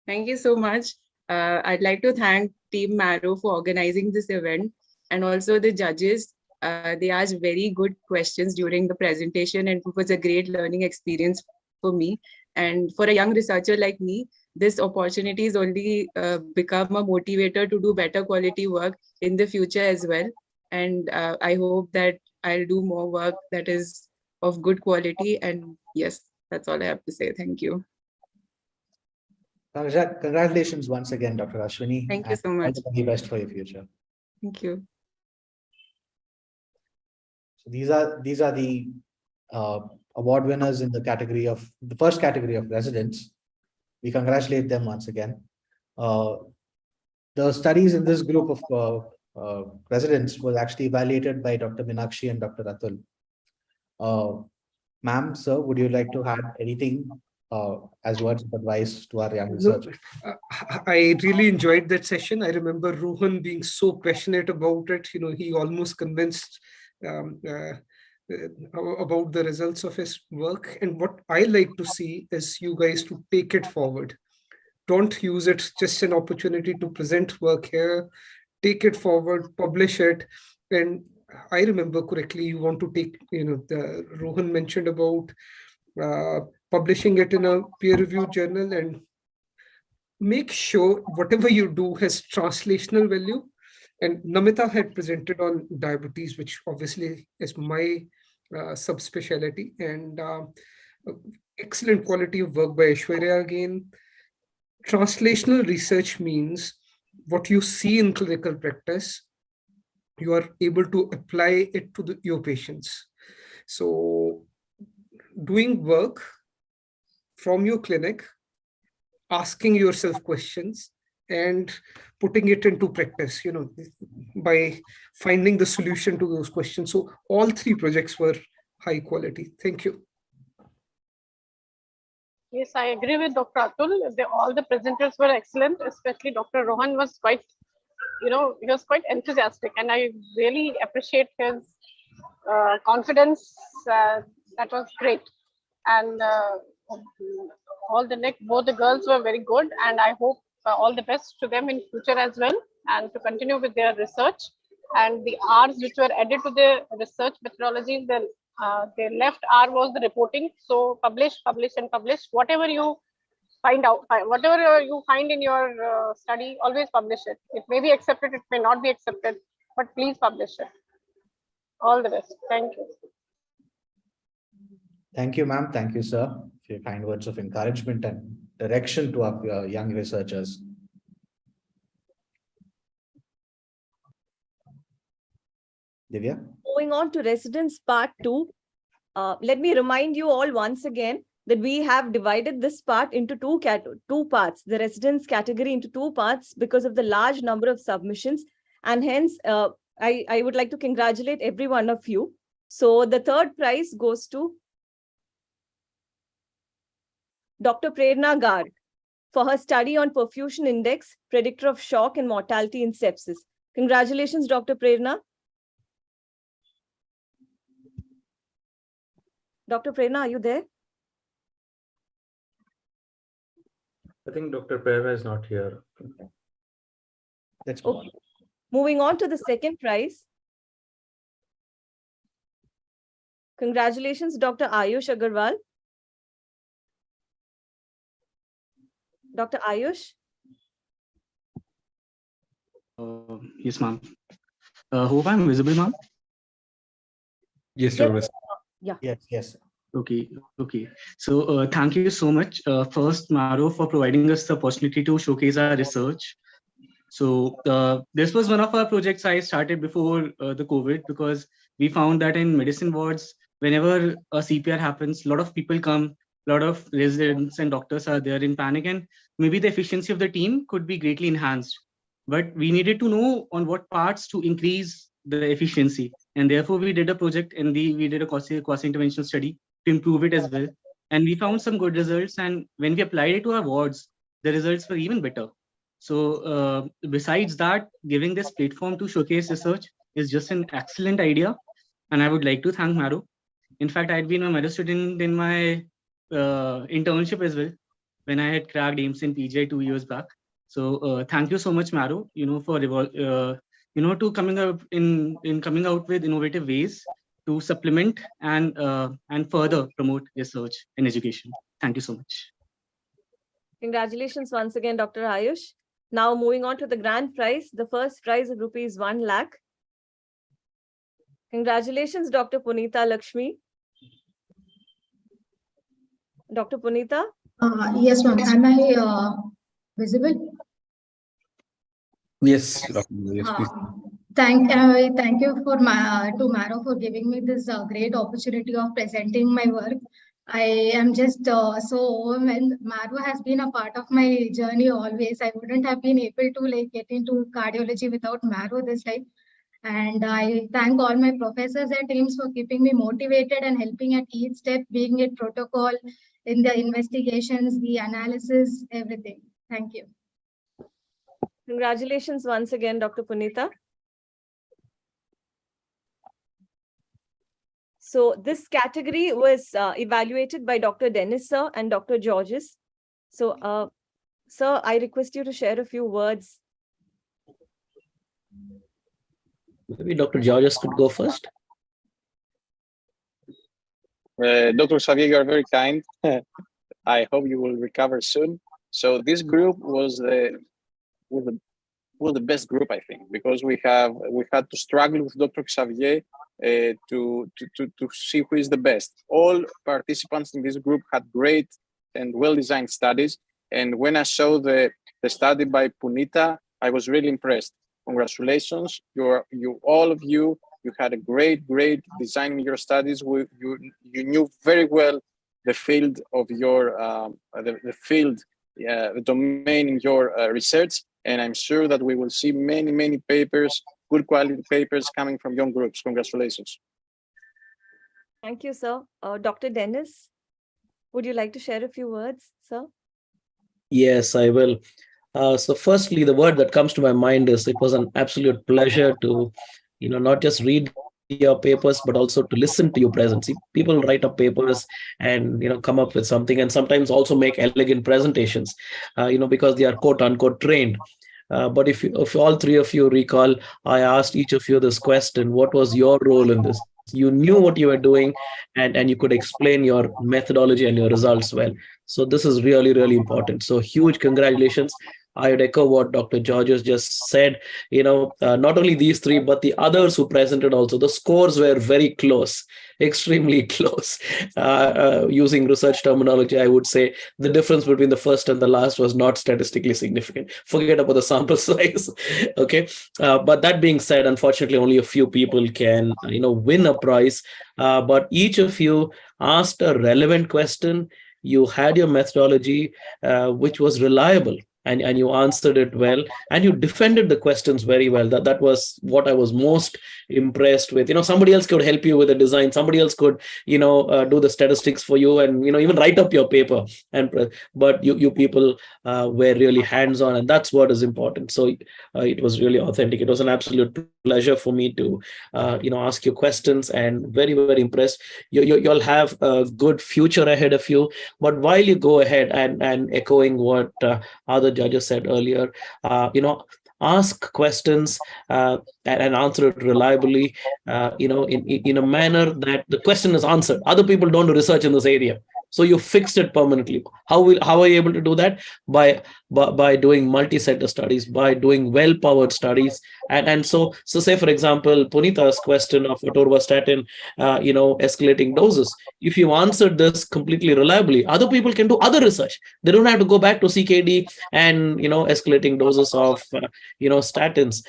Thank you so much. I'd like to thank Team Marrow for organizing this event, and also the judges They asked very good questions during the presentation, and it was a great learning experience for me. And for a young researcher like me, this opportunity is only become a motivator to do better quality work in the future as well. And I hope that I'll do more work that is of good quality. And yes, that's all I have to say. Thank you. Congratulations once again, Dr. Ashwini. Thank you so and much. all the very best for your future. Thank you. So these are the award winners in the category of the first category of residents. We congratulate them once again. The studies in this group of residents was actually evaluated by Dr. Meenakshi and Dr. Atul. Ma'am, sir, would you like to add anything as words of advice to our young researchers? I really enjoyed that session. I remember Rohan being so passionate about it. He almost convinced about the results of his work. And what I like to see is you guys to take it forward. Don't use it just an opportunity to present work here. Take it forward, publish it. And I remember correctly, you want to take, the Rohan mentioned about publishing it in a peer-reviewed journal, and make sure whatever you do has translational value. And Namita had presented on diabetes, which obviously is my subspecialty, and excellent quality of work by Aishwarya again. Translational research means what you see in clinical practice, you are able to apply it to your patients. So doing work from your clinic, asking yourself questions and putting it into practice, by finding the solution to those questions. So all three projects were high quality. Thank you. Yes, I agree with Dr. Atul. All the presenters were excellent, especially Dr. Rohan was quite, he was quite enthusiastic, and I really appreciate his confidence. That was great. And both the girls were very good, and I hope all the best to them in future as well, and to continue with their research. And the R's which were added to the research methodology, the left R was the reporting. So publish, and publish. Whatever you find out, whatever you find in your study, always publish it. It may be accepted, it may not be accepted, but please publish it. All the best. Thank you. Thank you, ma'am. Thank you, sir, for your kind words of encouragement and direction to our young researchers. Divya? Moving on to residence part 2, let me remind you all once again that we have divided this part into two parts, the residence category into 2 parts because of the large number of submissions. And hence, I would like to congratulate every one of you. So the third prize goes to Dr. Prerna Garg for her study on perfusion index, predictor of shock and mortality in sepsis. Congratulations, Dr. Prerna. Dr. Prerna, are you there? I think Dr. Prerna is not here. That's okay. Moving on to the second prize. Congratulations, Dr. Ayush Agarwal. Dr. Ayush? Yes, ma'am. Hope I'm visible, ma'am. Yes, you're visible. Yeah. Yes. Okay. So thank you so much, first, Maro, for providing us the opportunity to showcase our research. So this was one of our projects I started before the COVID, because we found that in medicine wards, whenever a CPR happens, a lot of people come, a lot of residents and doctors are there in panic, and maybe the efficiency of the team could be greatly enhanced. But we needed to know on what parts to increase the efficiency. And therefore, we did a project and we did a quasi-interventional study to improve it as well. And we found some good results. And when we applied it to our wards, the results were even better. So besides that, giving this platform to showcase research is just an excellent idea. And I would like to thank Maro. In fact, I had been a Maro student in my internship as well, when I had cracked AIMS in PGI 2 years back. So thank you so much, Maro, for to coming out with innovative ways to supplement and further promote research and education. Thank you so much. Congratulations once again, Dr. Ayush. Now moving on to the grand prize, the first prize of rupees 1 lakh. Congratulations, Dr. Punita Lakshmi. Dr. Punita? Yes, ma'am. Am I visible? Yes, Dr. Yes, please. Thank you to Maro for giving me this great opportunity of presenting my work. I am just so overwhelmed. Maro has been a part of my journey always. I wouldn't have been able to get into cardiology without Maro this time. And I thank all my professors and teams for keeping me motivated and helping at each step, being it protocol, in the investigations, the analysis, everything. Thank you. Congratulations once again, Dr. Punita. So this category was evaluated by Dr. Dennis sir and Dr. Georges. So, sir, I request you to share a few words. Maybe Dr. Georges could go first. Dr. Xavier, you are very kind. I hope you will recover soon. So this group was the best group, I think, because we had to struggle with Dr. Xavier to see who is the best. All participants in this group had great and well-designed studies. And when I saw the study by Punita, I was really impressed. Congratulations, all of you. You had a great design in your studies. You knew very well the field of your the domain in your research, and I'm sure that we will see many papers, good quality papers coming from young groups. Congratulations. Thank you, sir. Dr. Dennis, would you like to share a few words, sir? Yes, I will. So firstly, the word that comes to my mind is it was an absolute pleasure to, not just read your papers, but also to listen to you present. See, people write up papers and, come up with something and sometimes also make elegant presentations, because they are quote unquote trained. But if all three of you recall, I asked each of you this question: what was your role in this? You knew what you were doing, and you could explain your methodology and your results well. So this is really important. So huge congratulations. I would echo what Dr. Georges just said. Not only these three, but the others who presented also, the scores were very close, extremely close. Using research terminology, I would say the difference between the first and the last was not statistically significant. Forget about the sample size. Okay. But that being said, unfortunately, only a few people can, win a prize. But each of you asked a relevant question. You had your methodology, which was reliable. And you answered it well, and you defended the questions very well. That was what I was most impressed with. Somebody else could help you with the design. Somebody else could, do the statistics for you, and even write up your paper. But you people were really hands-on, and that's what is important. So it was really authentic. It was an absolute pleasure for me to, ask you questions, and very impressed. You'll have a good future ahead of you. But while you go ahead and echoing what other judges said earlier, ask questions and answer it reliably, in a manner that the question is answered. Other people don't do research in this area, so you fixed it permanently. How are you able to do that? By doing multi-center studies, by doing well-powered studies, and so say for example, Punita's question of atorvastatin, escalating doses. If you answered this completely reliably, other people can do other research. They don't have to go back to CKD and escalating doses of statins.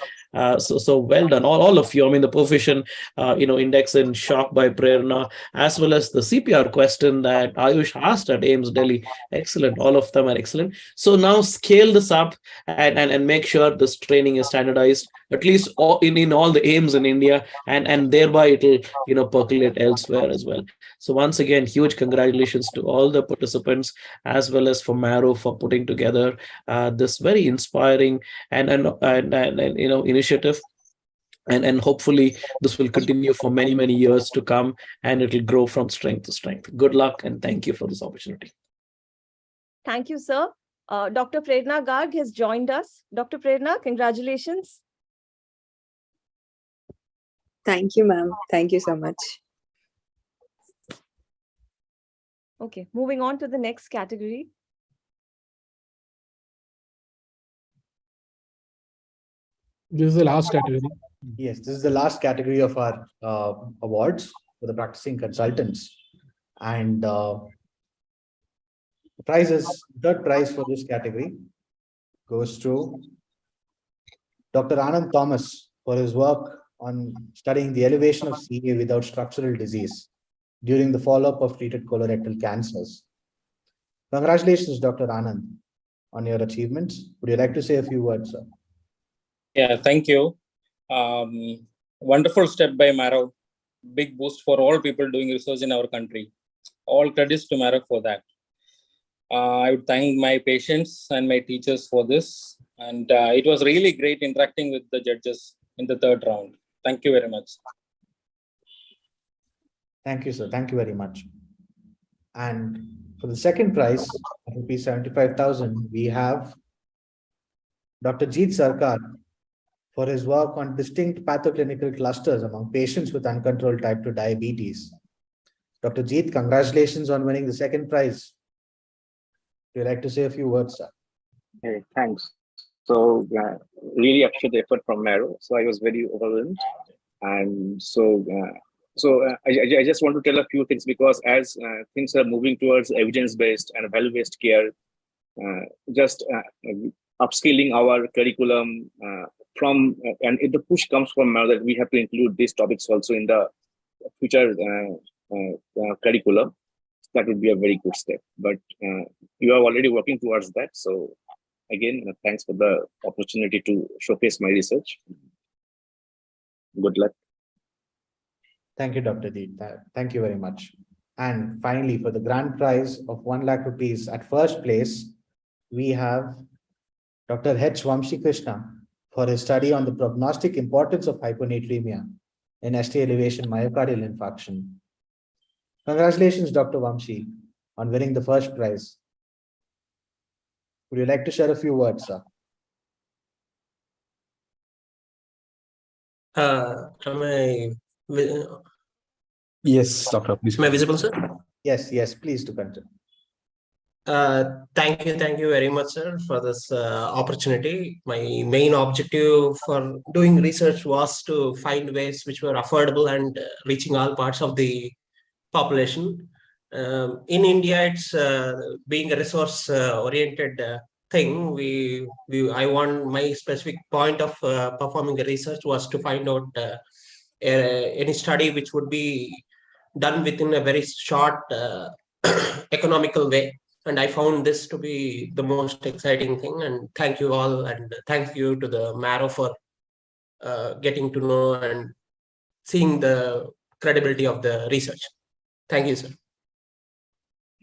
So well done, all of you. I mean, the proficient index in shock by Prerna, as well as the CPR question that Ayush asked at AIIMS Delhi. Excellent. All of them are excellent. So now scale this up and make sure this training is standardized, at least in all the AIIMS in India, and thereby it'll percolate elsewhere as well. So once again, huge congratulations to all the participants, as well as for Maro for putting together this very inspiring and initiative. And hopefully this will continue for many years to come, and it will grow from strength to strength. Good luck, and thank you for this opportunity. Thank you, sir. Dr. Prerna Garg has joined us. Dr. Prerna, congratulations. Thank you, ma'am. Thank you so much. Okay, moving on to the next category. This is the last category. Yes, this is the last category of our awards for the practicing consultants. And the third prize for this category goes to Dr. Anand Thomas for his work on studying the elevation of CA without structural disease during the follow-up of treated colorectal cancers. Congratulations, Dr. Anand, on your achievements. Would you like to say a few words, sir? Yeah, thank you. Wonderful step by Maro. Big boost for all people doing research in our country. All credits to Maro for that. I would thank my patients and my teachers for this. And it was really great interacting with the judges in the third round. Thank you very much. Thank you, sir. Thank you very much. And for the second prize, rupees 75,000, we have Dr. Jeet Sarkar for his work on distinct pathoclinical clusters among patients with uncontrolled type 2 diabetes. Dr. Jeet, congratulations on winning the second prize. Would you like to say a few words, sir? Hey, thanks. So really appreciate the effort from Maro. So I was very overwhelmed. And I just want to tell a few things, because as things are moving towards evidence-based and value-based care, just upskilling our curriculum and if the push comes from Maro that we have to include these topics also in the future curriculum, that would be a very good step. But you are already working towards that. So again, thanks for the opportunity to showcase my research. Good luck. Thank you, Dr. Deep. Thank you very much. And finally, for the grand prize of 1 lakh rupees at first place, we have Dr. H. Vamshi Krishna for his study on the prognostic importance of hyponatremia in ST elevation myocardial infarction. Congratulations, Dr. Vamshi, on winning the first prize. Would you like to share a few words, sir? Yes, Dr. Please. Am I visible, sir? Yes, please do continue. Thank you very much, sir, for this opportunity. My main objective for doing research was to find ways which were affordable and reaching all parts of the population. In India, it's being a resource-oriented thing. I want my specific point of performing the research was to find out any study which would be done within a very short economical way. And I found this to be the most exciting thing. And thank you all. And thank you to the Maro for getting to know and seeing the credibility of the research. Thank you, sir.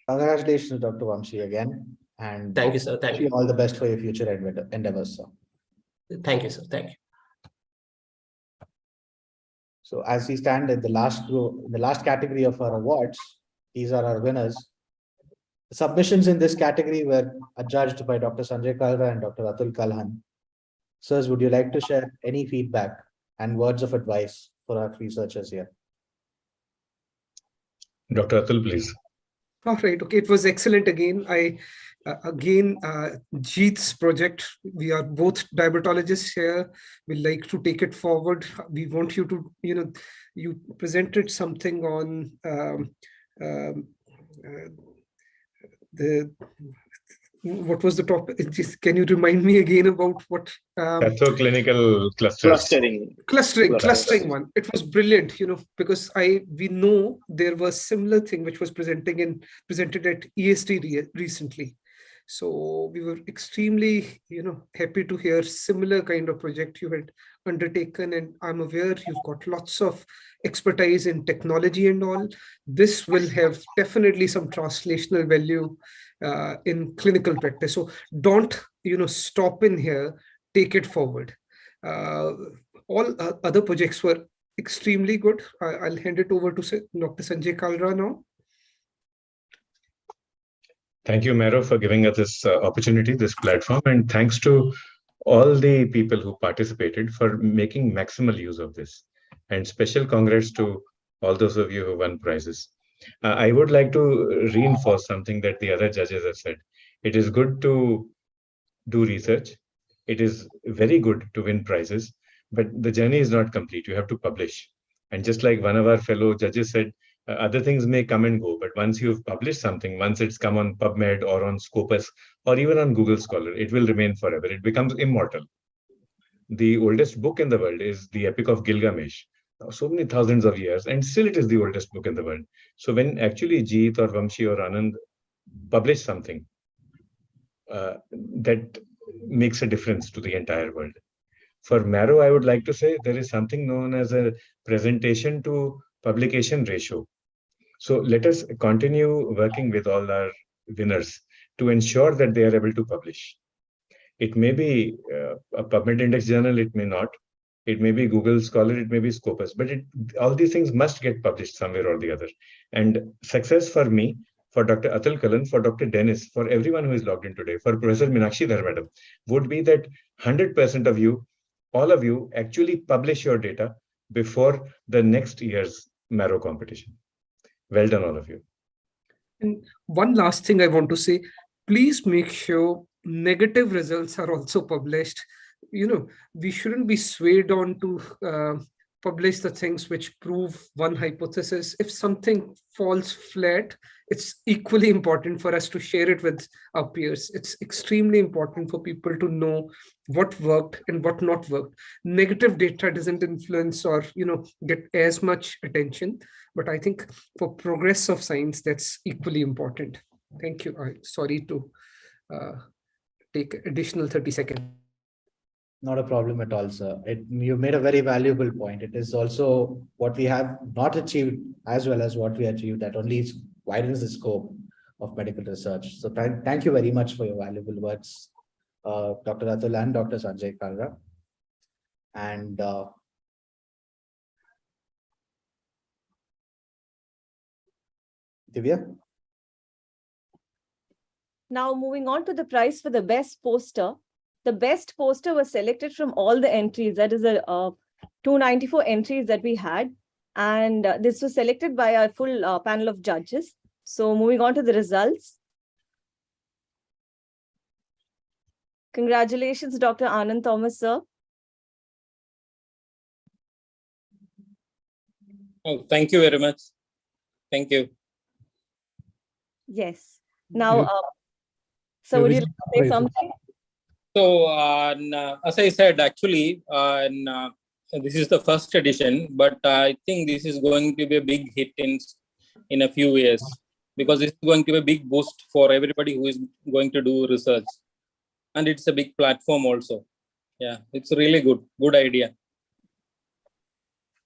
Congratulations, Dr. Vamshi, again. And thank you, sir. Thank you. All the best for your future endeavors, sir. Thank you, sir. Thank you. So as we stand in the last category of our awards, these are our winners. The submissions in this category were adjudged by Dr. Sanjay Kalra and Dr. Atul Kalhan. Sirs, would you like to share any feedback and words of advice for our researchers here? Dr. Atul, please. All right. Okay. It was excellent again. Jeet's project, we are both diabetologists here. We like to take it forward. We want you to, you presented something on what was the topic? Can you remind me again about what? Pathoclinical clusters. Clustering one. It was brilliant, because we know there was similar thing which was presented at EST recently. So we were extremely, happy to hear similar kind of project you had undertaken, and I'm aware you've got lots of expertise in technology and all. This will have definitely some translational value in clinical practice. So don't, stop in here, take it forward. All other projects were extremely good. I'll hand it over to Dr. Sanjay Kalra now. Thank you, Maro, for giving us this opportunity, this platform, and thanks to all the people who participated for making maximal use of this. And special congrats to all those of you who won prizes. I would like to reinforce something that the other judges have said. It is good to do research. It is very good to win prizes, but the journey is not complete. You have to publish. And just like one of our fellow judges said, other things may come and go, but once you've published something, once it's come on PubMed or on Scopus or even on Google Scholar, it will remain forever. It becomes immortal. The oldest book in the world is the Epic of Gilgamesh. Now, so many thousands of years, and still it is the oldest book in the world. So when actually Jeet or Vamshi or Anand publish something, that makes a difference to the entire world. For Marrow, I would like to say there is something known as a presentation to publication ratio. So let us continue working with all our winners to ensure that they are able to publish. It may be a PubMed Index journal, it may not. It may be Google Scholar, it may be Scopus, but all these things must get published somewhere or the other. And success for me, for Dr. Atul Kalan, for Dr. Dennis, for everyone who is logged in today, for Professor Meenakshi Dhar Madam, would be that 100% of you, all of you, actually publish your data before the next year's Marrow competition. Well done, all of you. And one last thing I want to say, please make sure negative results are also published. We shouldn't be swayed on to publish the things which prove one hypothesis. If something falls flat, it's equally important for us to share it with our peers. It's extremely important for people to know what worked and what not worked. Negative data doesn't influence or get as much attention, but I think for progress of science, that's equally important. Thank you. Sorry to take additional 30 seconds. Not a problem at all, sir. You made a very valuable point. It is also what we have not achieved as well as what we achieved that only widens the scope of medical research. So thank you very much for your valuable words, Dr. Atul and Dr. Sanjay Kalra. And Divya? Now moving on to the prize for the best poster. The best poster was selected from all the entries. That is the 294 entries that we had. And this was selected by our full panel of judges. So moving on to the results. Congratulations, Dr. Anand Thomas, sir. Oh, thank you very much. Thank you. Yes. Now, so would you like to say something? So, as I said, actually, this is the first edition, but I think this is going to be a big hit in a few years, because it's going to be a big boost for everybody who is going to do research. And it's a big platform also. Yeah, it's really good. Good idea.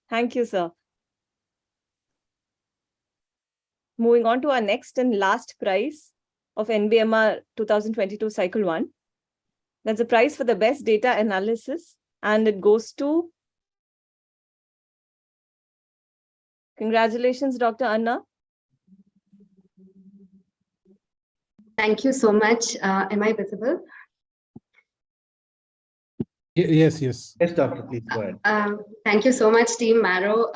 Thank you, sir. Moving on to our next and last prize of NBEMR 2022 Cycle 1. That's a prize for the best data analysis, and it goes to... Congratulations, Dr. Anna. Thank you so much. Am I visible? Yes, yes. Yes, Doctor, please go ahead. Thank you so much, Team Marrow.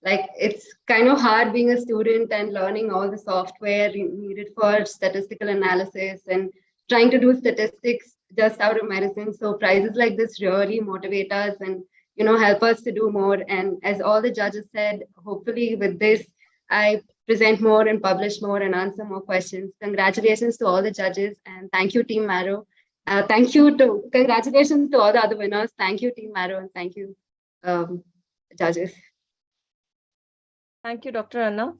It's kind of hard being a student and learning all the software needed for statistical analysis and trying to do statistics just out of medicine. So prizes like this really motivate us and help us to do more. And as all the judges said, hopefully with this, I present more and publish more and answer more questions. Congratulations to all the judges, and thank you, Team Marrow. Congratulations to all the other winners. Thank you, Team Marrow, and thank you, judges. Thank you, Dr. Anna.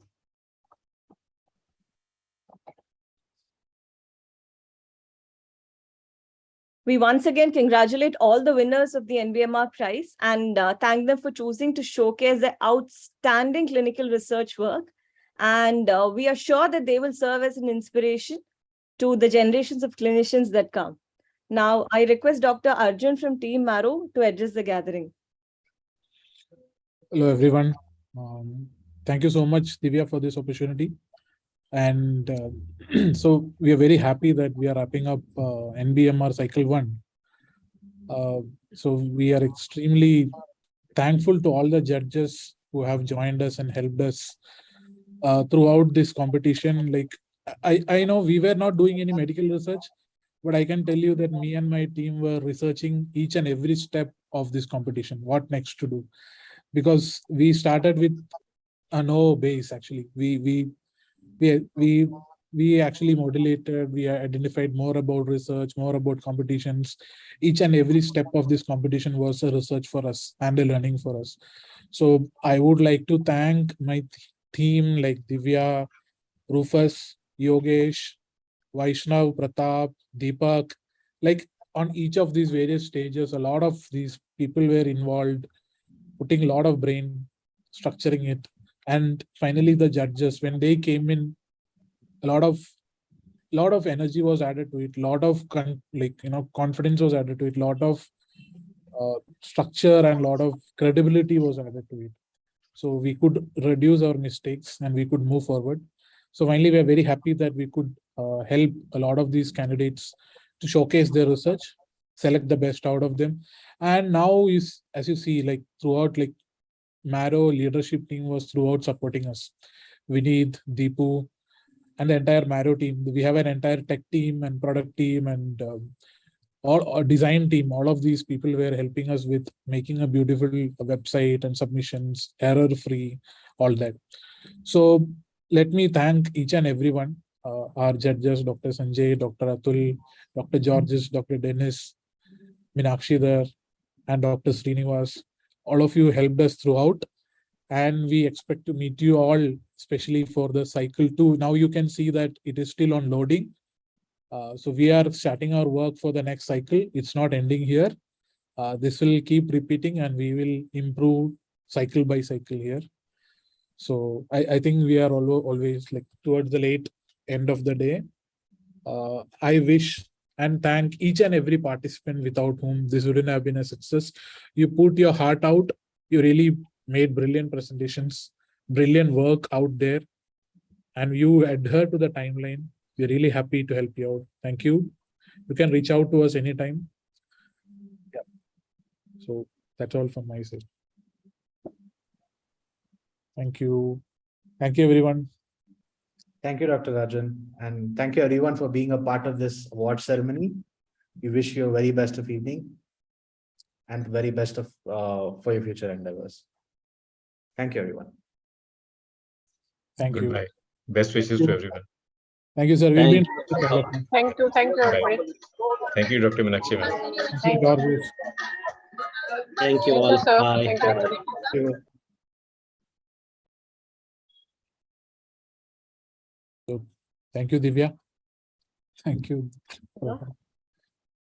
We once again congratulate all the winners of the NBEMR prize and thank them for choosing to showcase their outstanding clinical research work. And we are sure that they will serve as an inspiration to the generations of clinicians that come. Now, I request Dr. Arjun from Team Marrow to address the gathering. Hello, everyone. Thank you so much, Divya, for this opportunity. And so we are very happy that we are wrapping up NBEMR Cycle 1. So we are extremely thankful to all the judges who have joined us and helped us throughout this competition. Like I know we were not doing any medical research, but I can tell you that me and my team were researching each and every step of this competition, what next to do, because we started with no base. Actually, we actually modulated, we identified more about research, more about competitions. Each and every step of this competition was a research for us and a learning for us. So I would like to thank my team like Divya, Rufus, Yogesh, Vaishnav, Pratap, Deepak. Like on each of these various stages, a lot of these people were involved, putting a lot of brain, structuring it. And finally, the judges, when they came in, a lot of energy was added to it, lot of confidence was added to it, lot of structure and lot of credibility was added to it, so we could reduce our mistakes and we could move forward. So finally, we are very happy that we could help a lot of these candidates to showcase their research, select the best out of them. And now is, as you see, like throughout, like Marrow leadership team was throughout supporting us. Vineet, Deepu, and the entire Marrow team. We have an entire tech team and product team and all our design team. All of these people were helping us with making a beautiful website and submissions, error-free, all that. So let me thank each and everyone, our judges, Dr. Sanjay, Dr. Atul, Dr. Georges, Dr. Dennis, Minakshidhar, and Dr. Srinivas. All of you helped us throughout, and we expect to meet you all, especially for the cycle 2. Now you can see that it is still on loading. So we are starting our work for the next cycle. It's not ending here. This will keep repeating and we will improve cycle by cycle here. So I think we are always like towards the late end of the day. I wish and thank each and every participant without whom this wouldn't have been a success. You put your heart out. You really made brilliant presentations, brilliant work out there, and you adhere to the timeline. We're really happy to help you out. Thank you. You can reach out to us anytime. Yeah. So that's all from my side. Thank you. Thank you, everyone. Thank you, Dr. Rajan. And thank you, everyone, for being a part of this award ceremony. We wish you a very best of evening and very best of for your future endeavors. Thank you, everyone. Thank you. Goodbye. Best wishes to everyone. Thank you, sir. We'll be in touch. Thank you, everybody. Thank you, Dr. Minakshi. Thank you. Thank you Thank all. you, sir. Bye. Thank you, everybody. Thank you, Divya. Thank you.